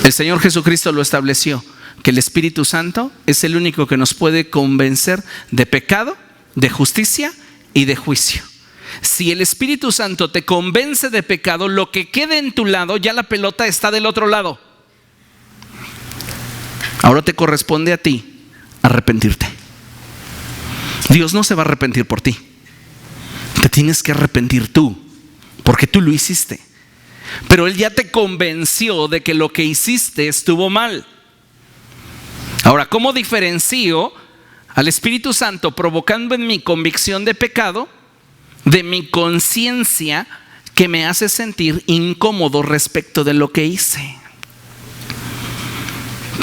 El Señor Jesucristo lo estableció, que el Espíritu Santo es el único que nos puede convencer de pecado, de justicia y de juicio. Si el Espíritu Santo te convence de pecado, lo que quede en tu lado, ya la pelota está del otro lado. Ahora te corresponde a ti arrepentirte. Dios no se va a arrepentir por ti. Te tienes que arrepentir tú, porque tú lo hiciste. Pero Él ya te convenció de que lo que hiciste estuvo mal. Ahora, ¿cómo diferencio al Espíritu Santo provocando en mi convicción de pecado de mi conciencia que me hace sentir incómodo respecto de lo que hice?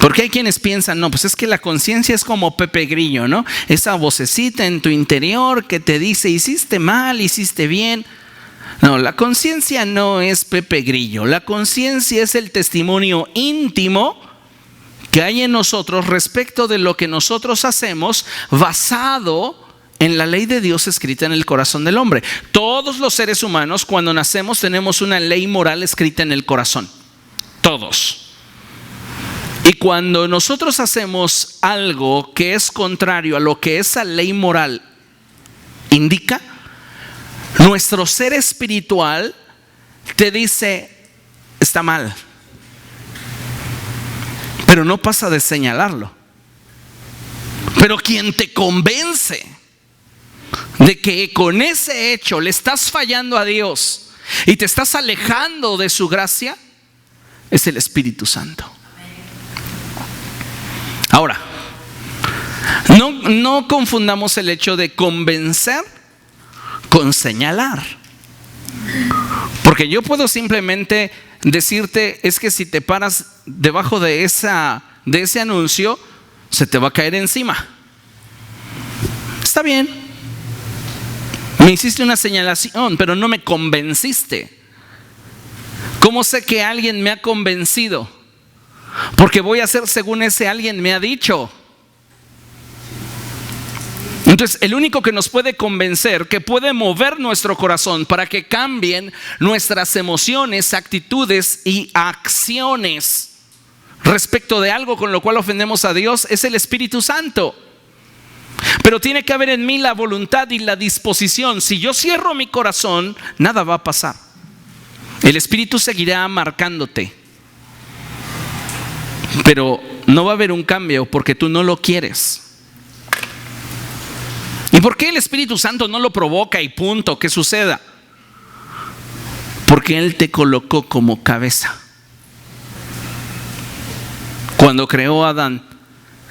Porque hay quienes piensan, no, pues es que la conciencia es como Pepe Grillo, ¿no? Esa vocecita en tu interior que te dice, hiciste mal, hiciste bien. No, la conciencia no es Pepe Grillo. La conciencia es el testimonio íntimo que hay en nosotros respecto de lo que nosotros hacemos, basado en la ley de Dios escrita en el corazón del hombre. Todos los seres humanos, cuando nacemos, tenemos una ley moral escrita en el corazón. Todos. Y cuando nosotros hacemos algo que es contrario a lo que esa ley moral indica, nuestro ser espiritual te dice, está mal. Pero no pasa de señalarlo. Pero quien te convence de que con ese hecho le estás fallando a Dios y te estás alejando de su gracia, es el Espíritu Santo. Ahora, no confundamos el hecho de convencer con señalar. Porque yo puedo simplemente decirte, es que si te paras debajo de ese anuncio, se te va a caer encima. Está bien, me hiciste una señalación, pero no me convenciste. ¿Cómo sé que alguien me ha convencido? Porque voy a hacer según ese alguien me ha dicho. Entonces, el único que nos puede convencer, que puede mover nuestro corazón para que cambien nuestras emociones, actitudes y acciones respecto de algo con lo cual ofendemos a Dios, es el Espíritu Santo. Pero tiene que haber en mí la voluntad y la disposición. Si yo cierro mi corazón, nada va a pasar. El Espíritu seguirá marcándote, pero no va a haber un cambio porque tú no lo quieres. ¿Y por qué el Espíritu Santo no lo provoca y punto, que suceda? Porque Él te colocó como cabeza. Cuando creó a Adán,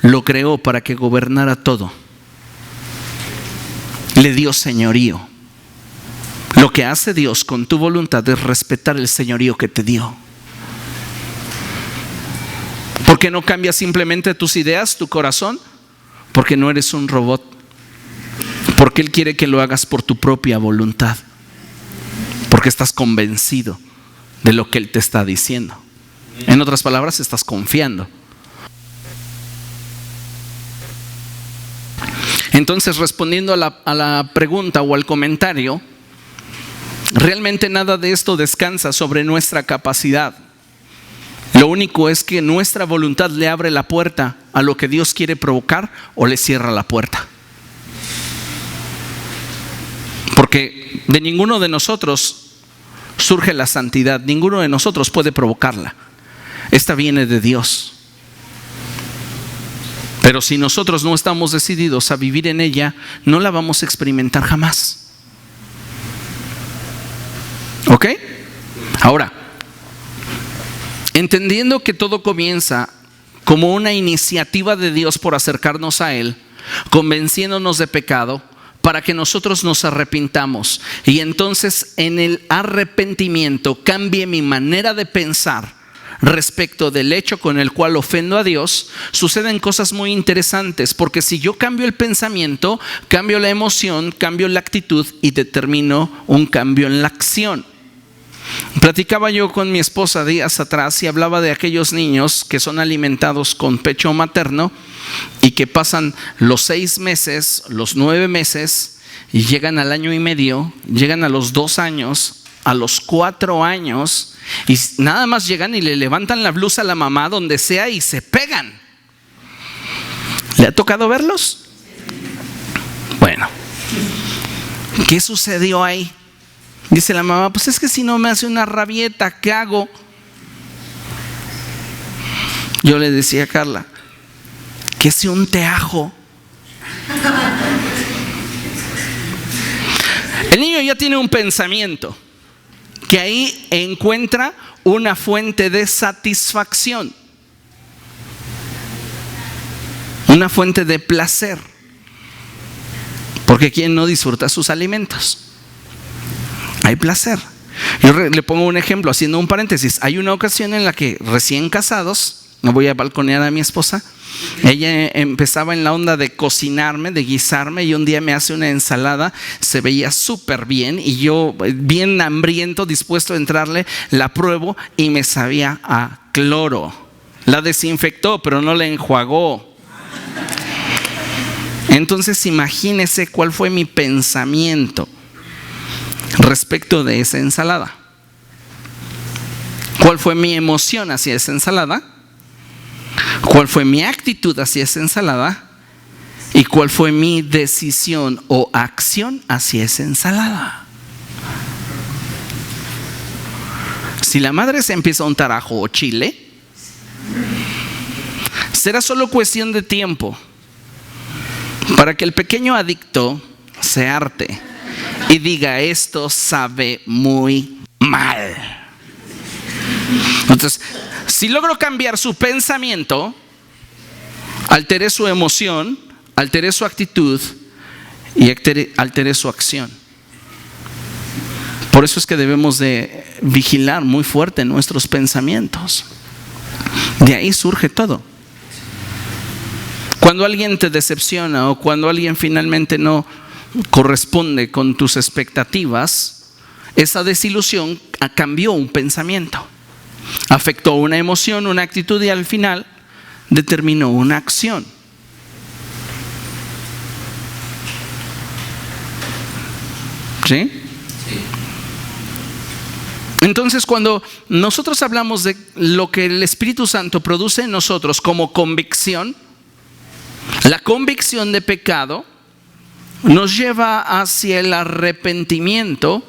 lo creó para que gobernara todo. Le dio señorío. Lo que hace Dios con tu voluntad es respetar el señorío que te dio. ¿Por qué no cambias simplemente tus ideas, tu corazón? Porque no eres un robot. Porque Él quiere que lo hagas por tu propia voluntad. Porque estás convencido de lo que Él te está diciendo. En otras palabras, estás confiando. Entonces, respondiendo a la pregunta o al comentario, realmente nada de esto descansa sobre nuestra capacidad. Lo único es que nuestra voluntad le abre la puerta a lo que Dios quiere provocar o le cierra la puerta. Porque de ninguno de nosotros surge la santidad, ninguno de nosotros puede provocarla. Esta viene de Dios. Pero si nosotros no estamos decididos a vivir en ella, no la vamos a experimentar jamás. ¿Ok? Ahora, entendiendo que todo comienza como una iniciativa de Dios por acercarnos a Él, convenciéndonos de pecado, para que nosotros nos arrepintamos y entonces en el arrepentimiento cambie mi manera de pensar respecto del hecho con el cual ofendo a Dios, suceden cosas muy interesantes, porque si yo cambio el pensamiento, cambio la emoción, cambio la actitud y determino un cambio en la acción. Platicaba yo con mi esposa días atrás y hablaba de aquellos niños que son alimentados con pecho materno y que pasan los 6 meses, los 9 meses y llegan al año y medio, llegan a los 2 años, a los 4 años y nada más llegan y le levantan la blusa a la mamá donde sea y se pegan. ¿Le ha tocado verlos? Bueno, ¿qué sucedió ahí? Dice la mamá, pues es que si no me hace una rabieta, ¿qué hago? Yo le decía a Carla, que se unte ajo. El niño ya tiene un pensamiento que ahí encuentra una fuente de satisfacción, una fuente de placer, porque ¿quién no disfruta sus alimentos? Hay placer. Yo le pongo un ejemplo, haciendo un paréntesis. Hay una ocasión en la que recién casados, no voy a balconear a mi esposa, ella empezaba en la onda de cocinarme, de guisarme, y un día me hace una ensalada, se veía súper bien y yo bien hambriento, dispuesto a entrarle, la pruebo y me sabía a cloro. La desinfectó, pero no la enjuagó. Entonces imagínese cuál fue mi pensamiento respecto de esa ensalada. ¿Cuál fue mi emoción hacia esa ensalada? ¿Cuál fue mi actitud hacia esa ensalada? ¿Y cuál fue mi decisión o acción hacia esa ensalada? Si la madre se empieza a untar ajo o chile, será solo cuestión de tiempo para que el pequeño adicto se harte y diga, esto sabe muy mal. Entonces, si logro cambiar su pensamiento, alteré su emoción, alteré su actitud y alteré su acción. Por eso es que debemos de vigilar muy fuerte nuestros pensamientos. De ahí surge todo. Cuando alguien te decepciona o cuando alguien finalmente no corresponde con tus expectativas, esa desilusión cambió un pensamiento, afectó una emoción, una actitud y al final determinó una acción. ¿Sí? Entonces, cuando nosotros hablamos de lo que el Espíritu Santo produce en nosotros como convicción, la convicción de pecado nos lleva hacia el arrepentimiento,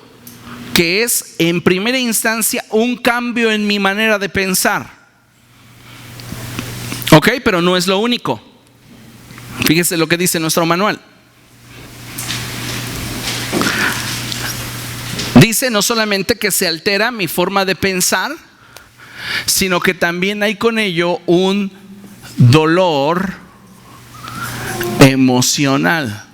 que es en primera instancia un cambio en mi manera de pensar. Ok, pero no es lo único. Fíjese lo que dice nuestro manual. Dice no solamente que se altera mi forma de pensar, sino que también hay con ello un dolor emocional.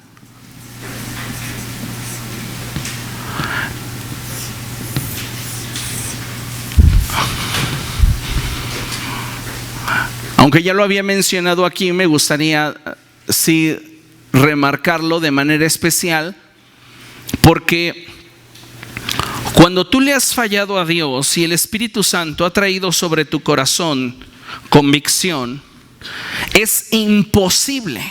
Aunque ya lo había mencionado aquí, me gustaría sí remarcarlo de manera especial, porque cuando tú le has fallado a Dios y el Espíritu Santo ha traído sobre tu corazón convicción, es imposible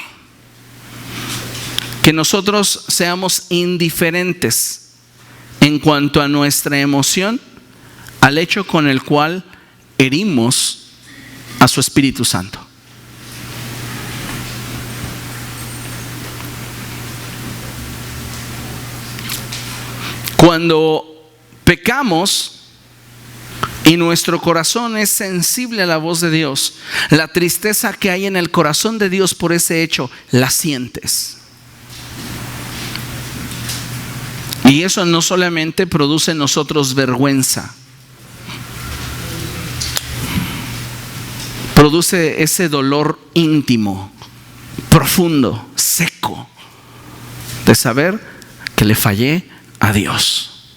que nosotros seamos indiferentes en cuanto a nuestra emoción al hecho con el cual herimos a su Espíritu Santo. Cuando pecamos y nuestro corazón es sensible a la voz de Dios, la tristeza que hay en el corazón de Dios por ese hecho, la sientes. Y eso no solamente produce en nosotros vergüenza, produce ese dolor íntimo, profundo, seco, de saber que le fallé a Dios.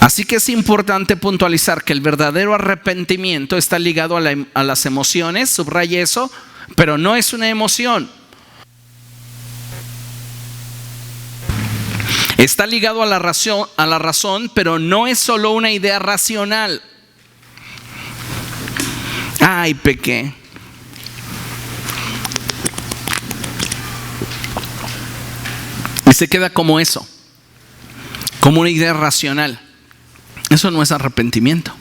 Así que es importante puntualizar que el verdadero arrepentimiento está ligado a las emociones, subraya eso, pero no es una emoción. Está ligado a la razón, pero no es solo una idea racional. Ay, pequé. Y se queda como eso. como una idea racional. Eso no es arrepentimiento.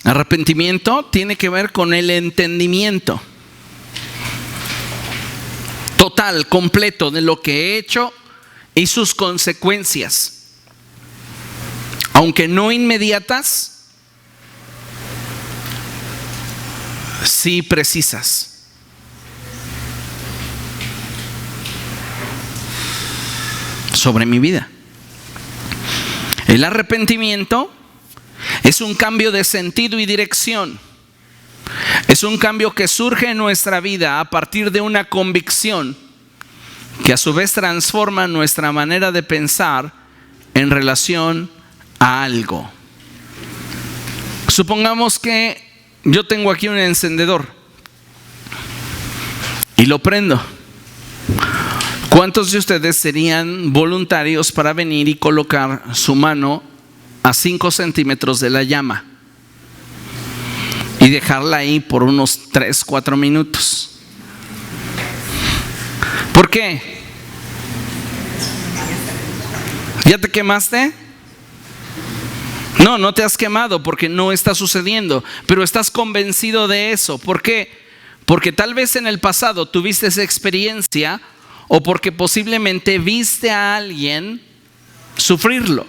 Arrepentimiento tiene que ver con el entendimiento total, completo de lo que he hecho y sus consecuencias, aunque no inmediatas, sí precisas. Sobre mi vida. El arrepentimiento es un cambio de sentido y dirección. Es un cambio que surge en nuestra vida a partir de una convicción que a su vez transforma nuestra manera de pensar en relación a algo. Supongamos que yo tengo aquí un encendedor y lo prendo. ¿Cuántos de ustedes serían voluntarios para venir y colocar su mano a 5 centímetros de la llama y dejarla ahí por unos 3-4 minutos? ¿Por qué? ¿Ya te quemaste? No, no te has quemado porque no está sucediendo, pero estás convencido de eso. ¿Por qué? Porque tal vez en el pasado tuviste esa experiencia, o porque posiblemente viste a alguien sufrirlo.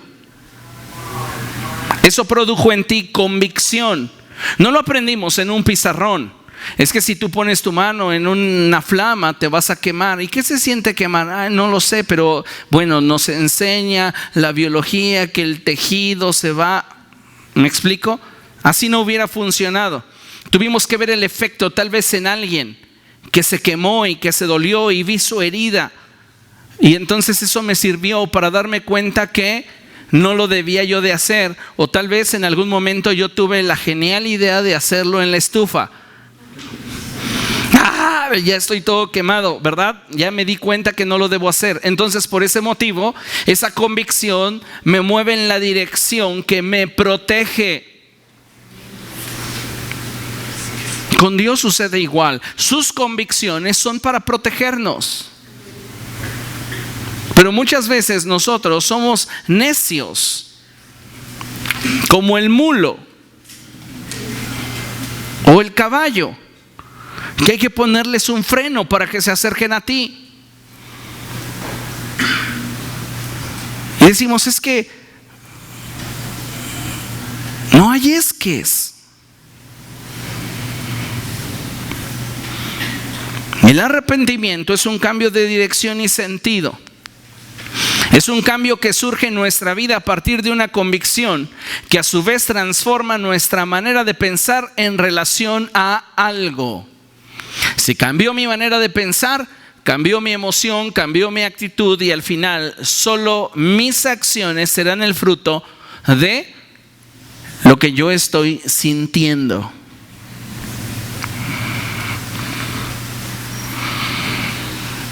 Eso produjo en ti convicción. No lo aprendimos en un pizarrón. Es que si tú pones tu mano en una flama te vas a quemar. ¿Y qué se siente quemar? No lo sé, pero bueno, nos enseña la biología que el tejido se va. ¿Me explico? Así no hubiera funcionado. Tuvimos que ver el efecto tal vez en alguien que se quemó y que se dolió y vi su herida. Y entonces eso me sirvió para darme cuenta que no lo debía yo de hacer. O tal vez en algún momento yo tuve la genial idea de hacerlo en la estufa. Ya estoy todo quemado, ¿verdad? Ya me di cuenta que no lo debo hacer. Entonces por ese motivo, esa convicción me mueve en la dirección que me protege. Con Dios sucede igual. Sus convicciones son para protegernos. Pero muchas veces nosotros somos necios, como el mulo o el caballo, que hay que ponerles un freno para que se acerquen a ti. Y decimos, es que no hay esques. El arrepentimiento es un cambio de dirección y sentido. Es un cambio que surge en nuestra vida a partir de una convicción que a su vez transforma nuestra manera de pensar en relación a algo. Si cambió mi manera de pensar, cambió mi emoción, cambió mi actitud, y al final solo mis acciones serán el fruto de lo que yo estoy sintiendo.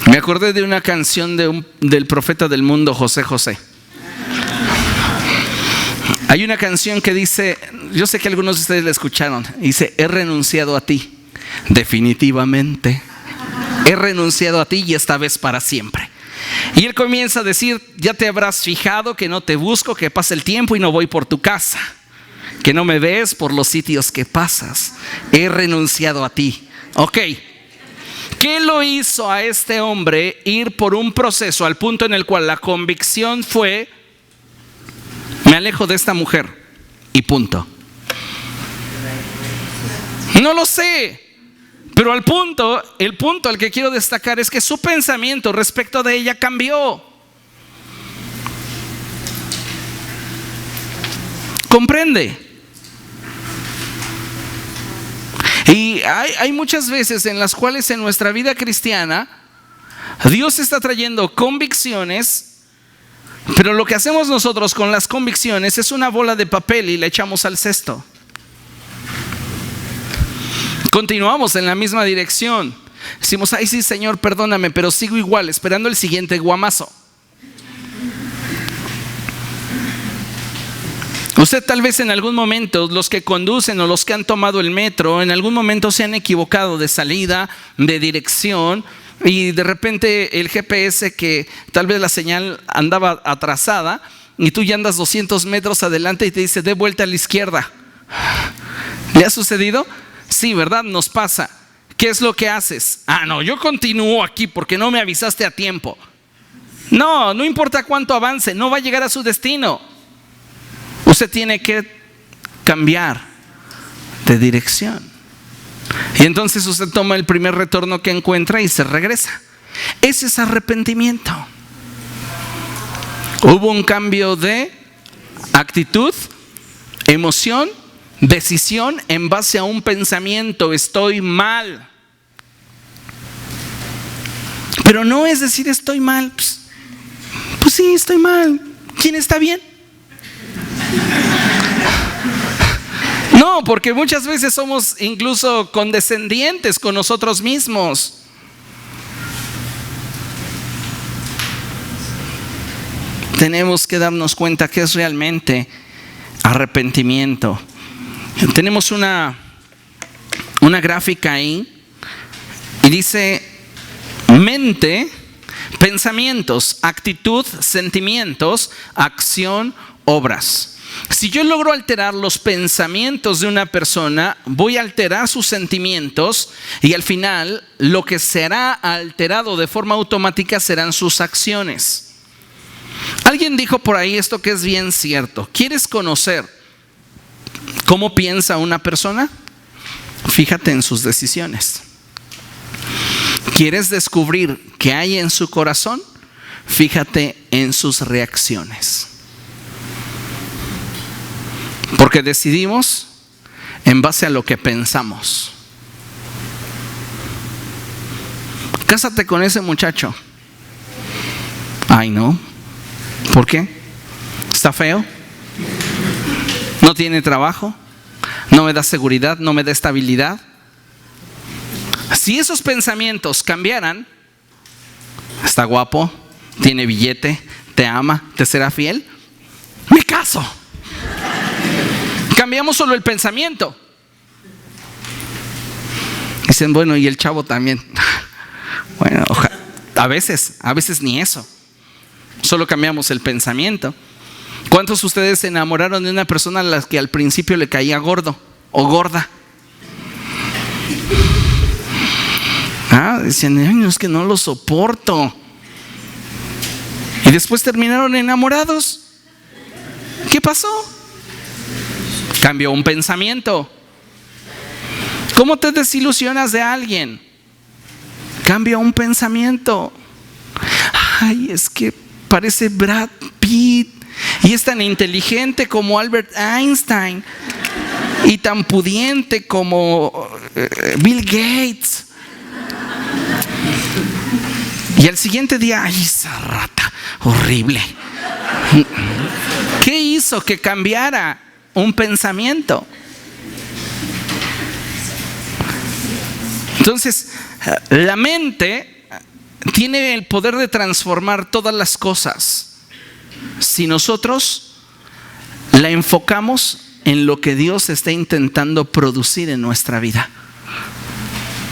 Me acordé de una canción del profeta del mundo, José José. Hay una canción que dice, yo sé que algunos de ustedes la escucharon, dice: he renunciado a ti, definitivamente. He renunciado a ti y esta vez para siempre. Y él comienza a decir: ya te habrás fijado que no te busco, que pasa el tiempo y no voy por tu casa, que no me ves por los sitios que pasas. He renunciado a ti. Ok. ¿Qué lo hizo a este hombre ir por un proceso al punto en el cual la convicción fue: me alejo de esta mujer y punto? No lo sé, pero el punto al que quiero destacar es que su pensamiento respecto de ella cambió. ¿Comprende? Y hay muchas veces en las cuales en nuestra vida cristiana Dios está trayendo convicciones, pero lo que hacemos nosotros con las convicciones es una bola de papel y la echamos al cesto. Continuamos en la misma dirección. Decimos: ay, sí, Señor, perdóname, pero sigo igual, esperando el siguiente guamazo. Usted tal vez en algún momento, los que conducen o los que han tomado el metro, en algún momento se han equivocado de salida, de dirección, y de repente el GPS, que tal vez la señal andaba atrasada y tú ya andas 200 metros adelante y te dice dé vuelta a la izquierda. ¿Le ha sucedido? Sí, ¿verdad? Nos pasa. ¿Qué es lo que haces? No, yo continúo aquí porque no me avisaste a tiempo. No importa cuánto avance, no va a llegar a su destino. Usted tiene que cambiar de dirección. Y entonces usted toma el primer retorno que encuentra y se regresa. Ese es arrepentimiento. Hubo un cambio de actitud, emoción, decisión en base a un pensamiento: estoy mal. Pero no es decir estoy mal. Pues sí, estoy mal. ¿Quién está bien? No, porque muchas veces somos incluso condescendientes con nosotros mismos. Tenemos que darnos cuenta que es realmente arrepentimiento. Tenemos una gráfica ahí y dice mente, pensamientos, actitud, sentimientos, acción, obras. Si yo logro alterar los pensamientos de una persona, voy a alterar sus sentimientos y al final lo que será alterado de forma automática serán sus acciones. Alguien dijo por ahí esto que es bien cierto: ¿quieres conocer cómo piensa una persona? Fíjate en sus decisiones. ¿Quieres descubrir qué hay en su corazón? Fíjate en sus reacciones. Porque decidimos en base a lo que pensamos. Cásate con ese muchacho. Ay, no. ¿Por qué? ¿Está feo? ¿No tiene trabajo? ¿No me da seguridad? ¿No me da estabilidad? Si esos pensamientos cambiaran: está guapo, tiene billete, te ama, te será fiel, me caso. Cambiamos solo el pensamiento. Dicen, bueno, y el chavo también. Bueno, a veces ni eso. Solo cambiamos el pensamiento. ¿Cuántos de ustedes se enamoraron de una persona a la que al principio le caía gordo o gorda? Decían, ay, no, es que no lo soporto. Y después terminaron enamorados. ¿Qué pasó? Cambió un pensamiento. ¿Cómo te desilusionas de alguien? Cambia un pensamiento. Ay, es que parece Brad Pitt y es tan inteligente como Albert Einstein y tan pudiente como Bill Gates. Y al siguiente día, ay, esa rata horrible. ¿Qué hizo que cambiara un pensamiento? Entonces, la mente tiene el poder de transformar todas las cosas si nosotros la enfocamos en lo que Dios está intentando producir en nuestra vida.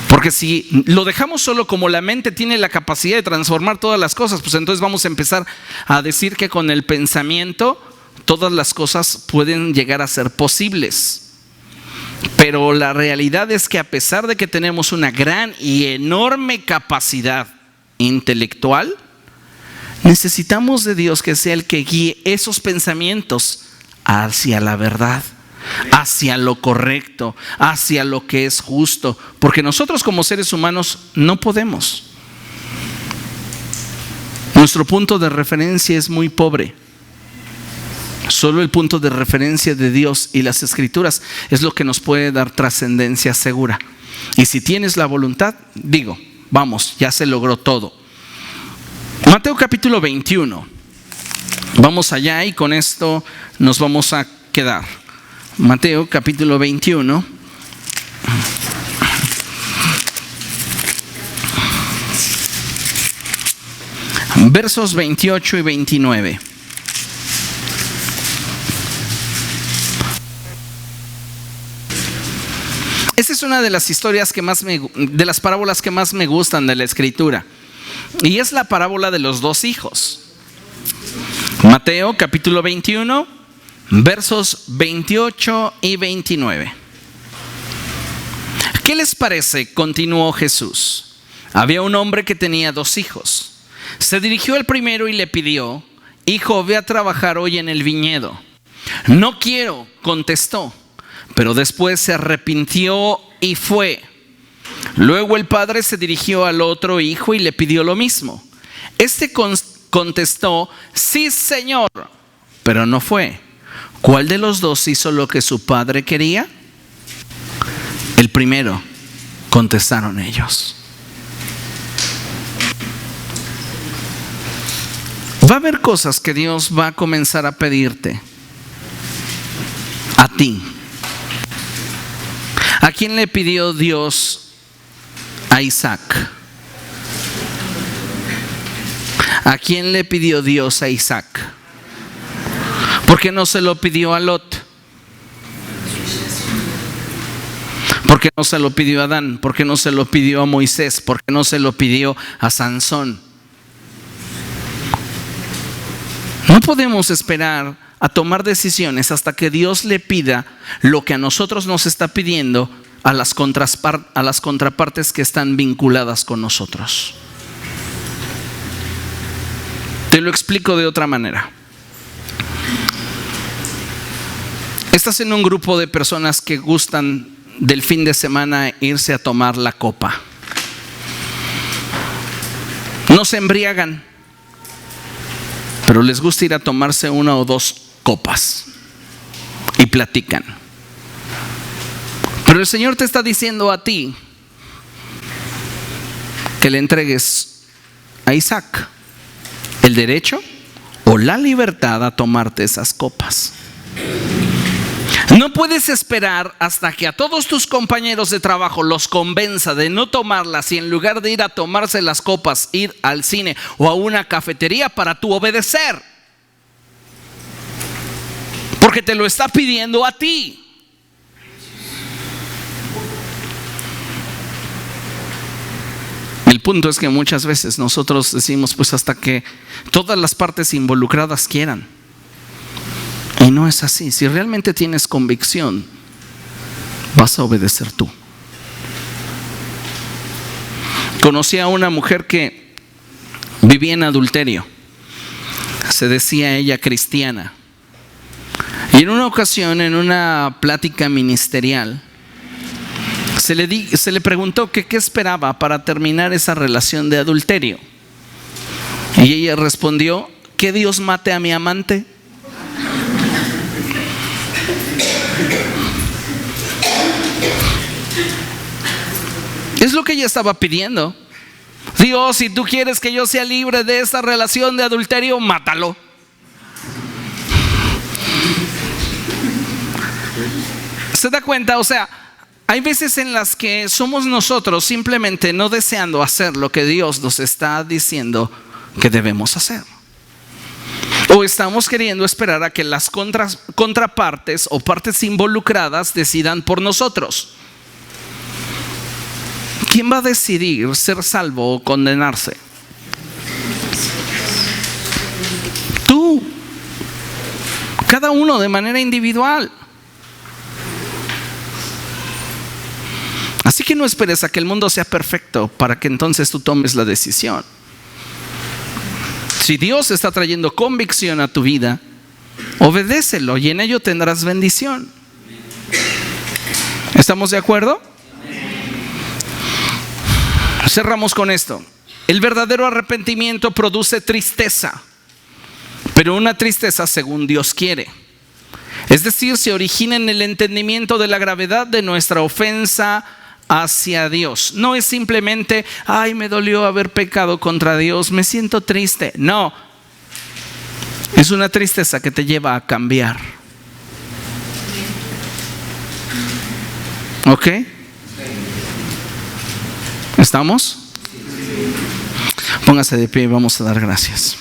Porque si lo dejamos solo como la mente tiene la capacidad de transformar todas las cosas, pues entonces vamos a empezar a decir que con el pensamiento todas las cosas pueden llegar a ser posibles. Pero la realidad es que a pesar de que tenemos una gran y enorme capacidad intelectual, necesitamos de Dios que sea el que guíe esos pensamientos hacia la verdad, hacia lo correcto, hacia lo que es justo, porque nosotros como seres humanos no podemos. Nuestro punto de referencia es muy pobre. Solo el punto de referencia de Dios y las Escrituras es lo que nos puede dar trascendencia segura. Y si tienes la voluntad, digo, vamos, ya se logró todo. Mateo capítulo 21. Vamos allá y con esto nos vamos a quedar. Mateo capítulo 21. Versos 28 y 29. Esa es una de las historias de las parábolas que más me gustan de la Escritura. Y es la parábola de los 2 hijos. Mateo capítulo 21, versos 28 y 29. ¿Qué les parece?, continuó Jesús. Había un hombre que tenía 2 hijos. Se dirigió al primero y le pidió: hijo, ve a trabajar hoy en el viñedo. No quiero, contestó, pero después se arrepintió y fue. Luego el padre se dirigió al otro hijo y le pidió lo mismo. Este contestó: sí, señor, pero no fue. ¿Cuál de los 2 hizo lo que su padre quería? El primero, contestaron ellos. Va a haber cosas que Dios va a comenzar a pedirte a ti. ¿A quién le pidió Dios a Isaac? ¿A quién le pidió Dios a Isaac? ¿Por qué no se lo pidió a Lot? ¿Por qué no se lo pidió a Adán? ¿Por qué no se lo pidió a Moisés? ¿Por qué no se lo pidió a Sansón? No podemos esperar a tomar decisiones hasta que Dios le pida lo que a nosotros nos está pidiendo a las contrapartes que están vinculadas con nosotros. Te lo explico de otra manera. Estás en un grupo de personas que gustan del fin de semana irse a tomar la copa. No se embriagan, pero les gusta ir a tomarse 1 o 2 copas y platican. Pero el Señor te está diciendo a ti que le entregues a Isaac el derecho o la libertad a tomarte esas copas. No puedes esperar hasta que a todos tus compañeros de trabajo los convenza de no tomarlas y en lugar de ir a tomarse las copas, ir al cine o a una cafetería para tú obedecer. Porque te lo está pidiendo a ti. El punto es que muchas veces nosotros decimos pues hasta que todas las partes involucradas quieran. Y no es así. Si realmente tienes convicción, vas a obedecer tú. Conocí a una mujer que vivía en adulterio. Se decía ella cristiana. Y en una ocasión, en una plática ministerial, se le preguntó que qué esperaba para terminar esa relación de adulterio. Y ella respondió: que Dios mate a mi amante. Es lo que ella estaba pidiendo. Dios, si tú quieres que yo sea libre de esta relación de adulterio, mátalo. ¿Se da cuenta? O sea, hay veces en las que somos nosotros simplemente no deseando hacer lo que Dios nos está diciendo que debemos hacer. O estamos queriendo esperar a que las contrapartes o partes involucradas decidan por nosotros. ¿Quién va a decidir ser salvo o condenarse? Tú. Cada uno de manera individual. Así que no esperes a que el mundo sea perfecto para que entonces tú tomes la decisión. Si Dios está trayendo convicción a tu vida, obedécelo y en ello tendrás bendición. ¿Estamos de acuerdo? Cerramos con esto. El verdadero arrepentimiento produce tristeza, pero una tristeza según Dios quiere. Es decir, se origina en el entendimiento de la gravedad de nuestra ofensa hacia Dios. No es simplemente, ay, me dolió haber pecado contra Dios, me siento triste. No, es una tristeza que te lleva a cambiar. ¿Ok? ¿Estamos? Póngase de pie y vamos a dar gracias.